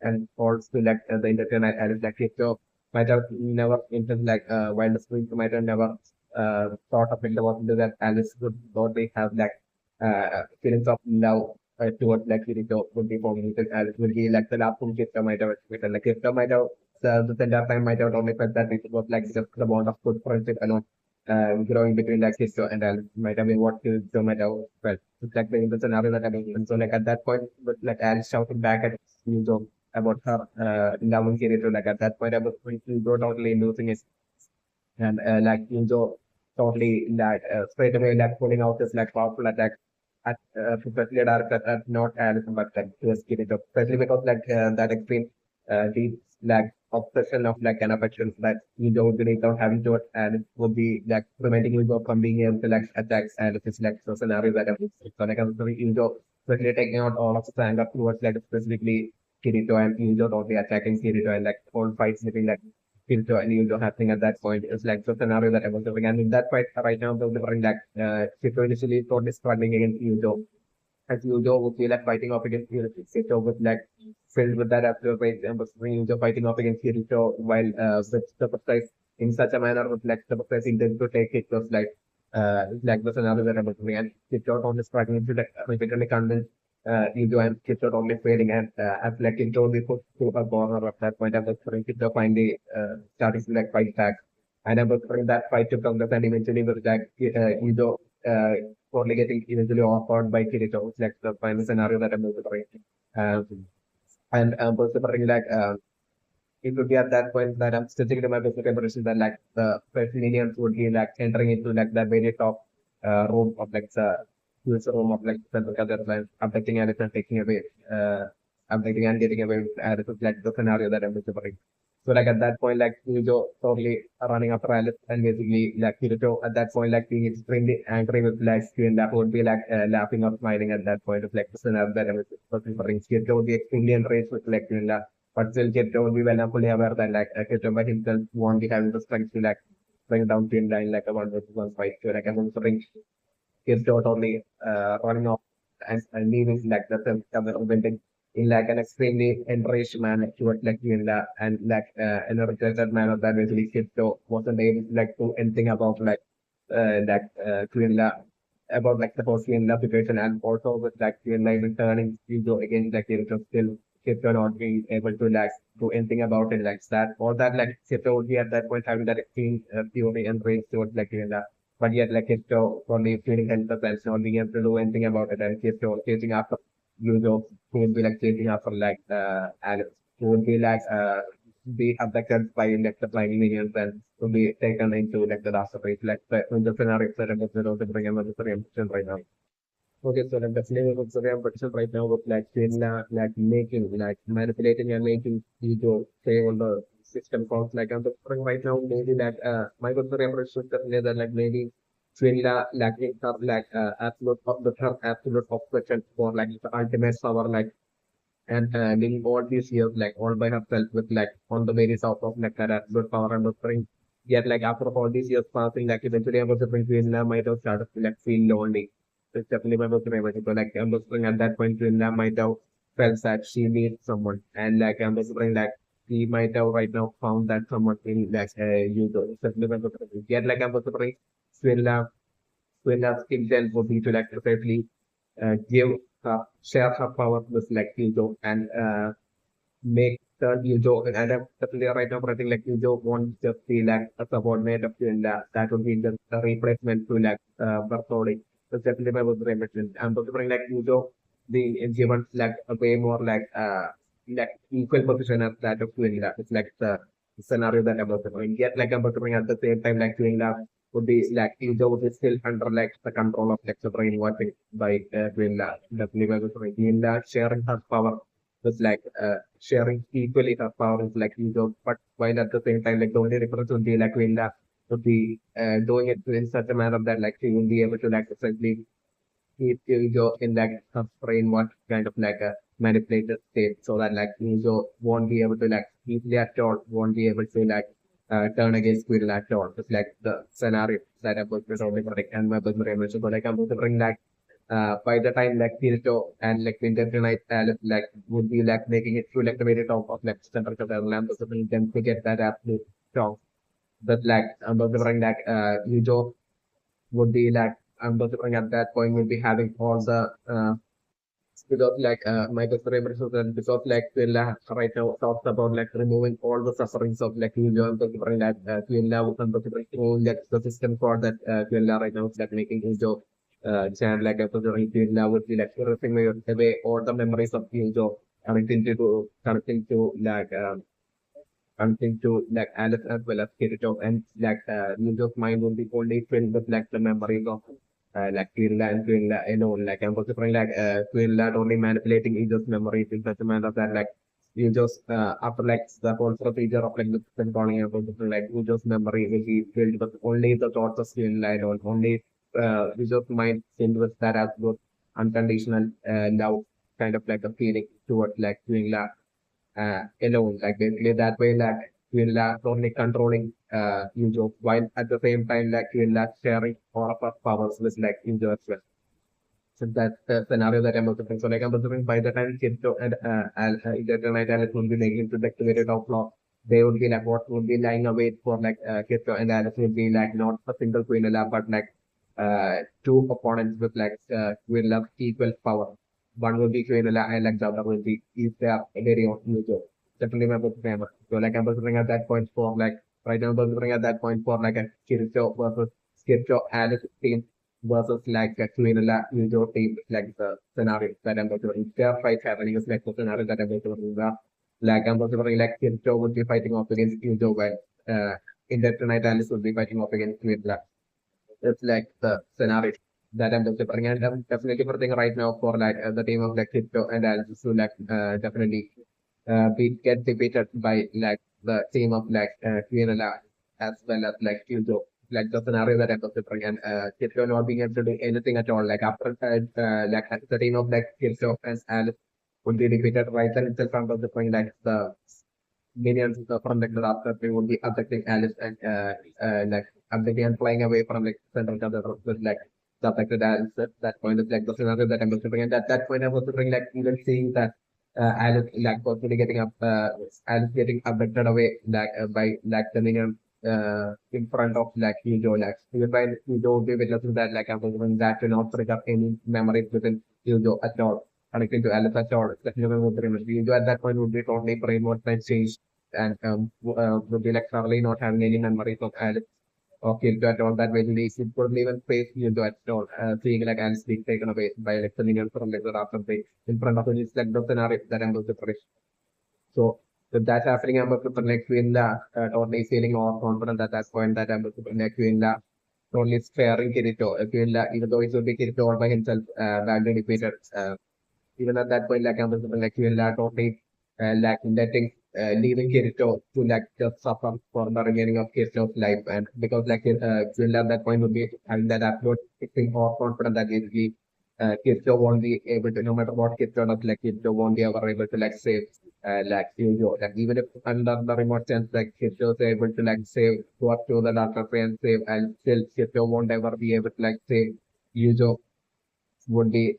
and holds to like the internet Alice like crypto might have never into like while the screen might have never thought of it was into that Alice would totally have like feelings of love towards like crypto would be forming Alice would be like the last from crypto might have like crypto might have the entire time might have only felt that it was like just the bond of good friendship alone growing between like Cisco and Al might have been what Cisco might have felt. It's like the scenario that happened. And so like at that point, but like Al shouting back at Yuzo about her loving Kirito, like at that point I was going to go totally losing his and like Yuzo totally like straight away like pulling out this like powerful attack at especially at not Alison but like to his Kirito. Especially because like that extreme deep like obsession of like an affection that you don't really don't having to it and it will be like preventing you from being able to like attack and it's like so scenario that so like I'm sorry Yuzo especially taking out all of the anger towards like specifically Kirito and Yuzo totally attacking Kirito and like whole fights between like Kirito and Yuzo happening at that point is like the scenario that I was doing and in that fight right now they're delivering like Kirito initially totally struggling against Yuzo as Eugeo would be like fighting off against Kirito with like filled with that after weight and was Eugeo fighting off against Kirito while with the precise in such a manner with like the precise intent to take it was like the scenario that I was doing and Kirito only struggling to like repeatedly convince Eugeo and Kirito only failing and as like Kirito only put to a corner at that point I was trying Kirito finally starting to like fight back and I was trying that fight to come and eventually with like Eugeo probably getting eventually offered by Kirito, which like the final scenario that I'm considering. And considering like it would be at that point that I'm stitching to my business preparation that like the first minions would be like entering into like the very top room of like the user room of like the other like abducting and it's taking away abducting and getting away this is like the scenario that I'm considering. So like at that point, like Eugeo totally running after Alice and basically like Kirito at that point like being extremely angry with like Quinella would be like laughing or smiling at that point of like the scenario that I was referring. Kirito would be extremely enraged with like Quinella, but still Kirito would be well and fully aware that like Kirito by himself won't be having the strength to like bring down Quinella in like a 1 versus 1 fight. So like I'm considering Kirito totally running off and leaving like the preventing in like an extremely enraged manner towards like Quinella and like in a rejected manner that basically Kirito wasn't able to like do anything about Quinella about like the whole Quinella situation and also with like Quinella returning Eugeo against like Kirito still Kirito not being able to like do anything about it like that or that like Kirito would be at that point having that extreme fury and rage towards like Quinella but yet like Kirito only feeling helpless and not being able to do anything about it and Kirito chasing after Eugeo who would be like chasing after like Alex, who would be like be abducted by like the flying minions and to be taken into like the last race, like the scenario that I'm going to bring another preemption right now. Okay, so I'm definitely going to preemption right now with like like making like manipulating and making Eugeo stay on the system calls like I'm bring right now maybe that my good preemption definitely that like maybe Quinella lacking her like absolute the her absolute obsession for like the ultimate power like and living all these years like all by herself with like on the very top of like that absolute power and whispering. Yet like after all these years passing, like eventually I was whispering Quinella might have started to like feel lonely. It's definitely my whispering so like I'm whispering at that point Quinella might have felt that she needs someone and like I'm whispering like she might have right now found that someone in like you do. It's definitely my whispering. Yet like I'm whispering Quinella Quinella's intent would be to like effectively give share her power with like Eugeo and make the Eugeo and I'm definitely right now I like Eugeo won't just be like a subordinate of Quinella. That would be just a replacement to like Bartoli. That's definitely my was replacement. I'm considering like Eugeo being given like a way more like equal position as that of Quinella. It's like the scenario that I'm about to bring. Yet like I'm about to bring at the same time like Quinella would be like Eugeo would be still under like the control of like the brainwashing by Quinella. Definitely my was Quinella sharing her power was like sharing equally her power is like Eugeo, but while at the same time like the only difference would be like Quinella would be doing it in such a manner that like she will be able to like essentially keep Eugeo in like her brain what kind of like a manipulated state so that like Eugeo won't be able to like easily at all won't be able to like turn against Quinella at all. It's like the scenario that I'm going to totally predict and my personal emotion. So like I'm going to bring that by the time like Kirito and like Winter Night like would be like making it through like the very top of like center of the lamp or something, then to get that absolute strong. But like I'm going to bring like Eugeo would be like I'm going to bring at that point would be having all the because like my customer representative because like Quinella right now talks about like removing all the sufferings of like Eugeo and considering that Quinella would considering remove like the system for that Quinella right now is like making Eugeo channel like considering Quinella would be like ripping away all the memories of Eugeo connecting to like Alice as well as Kirito and like Eugio's mind would be only filled with like the memories of like Quinella and Quinella alone. Like I'm considering like Quinella only manipulating Eugio's memories in such a manner that like Eugio's after like the whole procedure of like the system calling and like Eugio's memory will be filled with only the thoughts of Quinella alone. Only Eugio's mind filled with that absolute unconditional love kind of like a feeling towards like Quinella alone. Like basically that way like Quinella only controlling Eugeo while at the same time like Quinella sharing all of her powers with like Eugeo as well. So that's the scenario that I'm observing. So like I'm observing by the time Kirito and Eternite Alice will be making to the activated outlaw, they would be like what would be lying await for like Kirito and Alice would be like not a single Quinella but like two opponents with like Quinella equal power. One will be Quinella and like the other will be is their very own Eugeo. Definitely my favorite. So like I'm observing at that point for like right now I'm observing at that point for like a Kirito versus Kirito Alice team versus like a Quinella Eugeo team, like the scenario that I'm considering. Fair fight happening is like the scenario that I'm considering. Like I'm considering like Kirito would be fighting off against Eugeo while in that tonight Alice would be fighting off against Quinella. It's like the scenario that I'm considering. And I'm definitely preparing right now for like the team of like Kirito and Alice to like definitely be get defeated by like the team of like Quinella as well as like Eugeo like the scenario that I'm considering and Kirito not being able to do anything at all. Like after like the team of like Kirito and Alice would be defeated right then itself I'm considering like the minions from like the after they would be abducting Alice and like abducting and flying away from like center of the with like the affected Alice at that point is like the scenario that I'm considering and at that point I was considering like even seeing that Alice like possibly getting up Alice getting abducted away like by like the minion in front of like Eugeo like even by Eugeo would be witnessing that like I'm considering that to not bring up any memories within Eugeo at all connecting to Alice at all, especially when we're Eugeo at that point would be totally brainwashed and changed and would be like thoroughly not having any memories of Alice or Kirito at all. That way, he couldn't even face Kirito at all. Seeing like Alice being taken away by like the minions from like the after the in front of him is like the scenario that I'm going to predict. So with that happening, I'm going to like Quinella totally feeling more confident at that point that I'm going to like Quinella totally sparing Kirito. Quinella, even though it would be Kirito all by himself, badly defeated. Even at that point, like I was like you are totally like letting leaving Kirito to like just suffer for the remaining of Kirito's life, and because like Will at that point would be having that absolute fixing or confident that basically Kirito won't be able to, no matter what Kirito does, like Kirito won't be ever able to like save like Eugeo. Like even if under the remote sense, like Kirito is able to like save go up to the Darker Prey and save, and still Kirito won't ever be able to like save Eugeo would be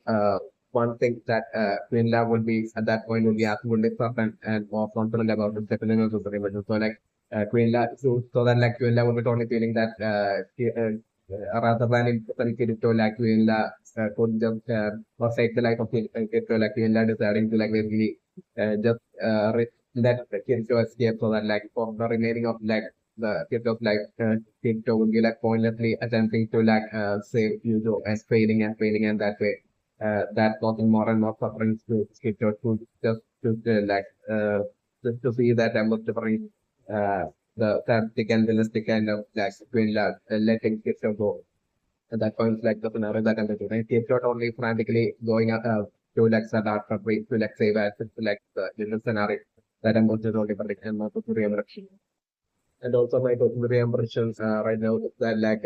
one thing that Quinella would be at that point would be absolutely certain and more confident about the second of the revolution. So like Quinella, so that like Quinella would be totally feeling that rather than in Kirito, like Quinella could just forsake the life of Kirito, like Quinella deciding to like basically just let Kirito escape so that like for the remaining of like the Kirito's life, Kirito would be like pointlessly attempting to like save Yuzo and failing and that way that causing more and more suffering to Kirito to just to like just to see that I'm suffering the sadistic and realistic kind of like Quinella letting Kirito go. At that point, like the scenario that I'm doing, Kirito only frantically going to like Sadat to like save as to like the little scenario that I'm going to only predict and not to remember. And also my personal impressions right now is that like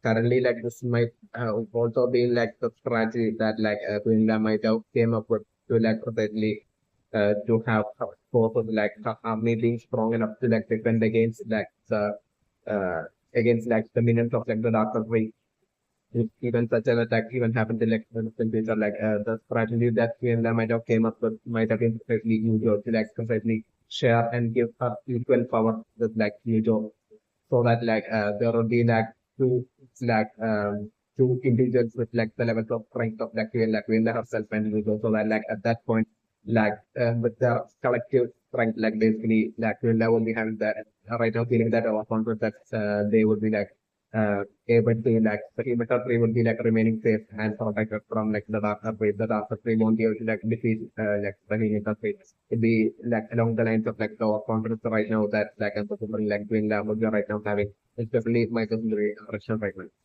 currently like this might also be like the strategy that like Quinella might have came up with to like precisely to have forces like the army being strong enough to like defend against like uh, the minions of like the darker way. If even such an attack even happened in like in future, like the strategy that Quinella might have came up with might have been completely Eugeo to like completely share and give her equal power with like Eugeo, so that like there will be like two like two individuals with like the levels of strength of like Quinella herself and Eugeo, so that like at that point like with the collective strength like basically like Quinella will be having that right now feeling that our confidence that they would be like able to like the perimeter tree would be like remaining safe and protected from like the darker tree. The darker tree won't be able to like defeat like the perimeter tree. It'd be like along the lines of like the confidence right now that like I'm possible like doing that would be right now having, especially my secondary direction right now.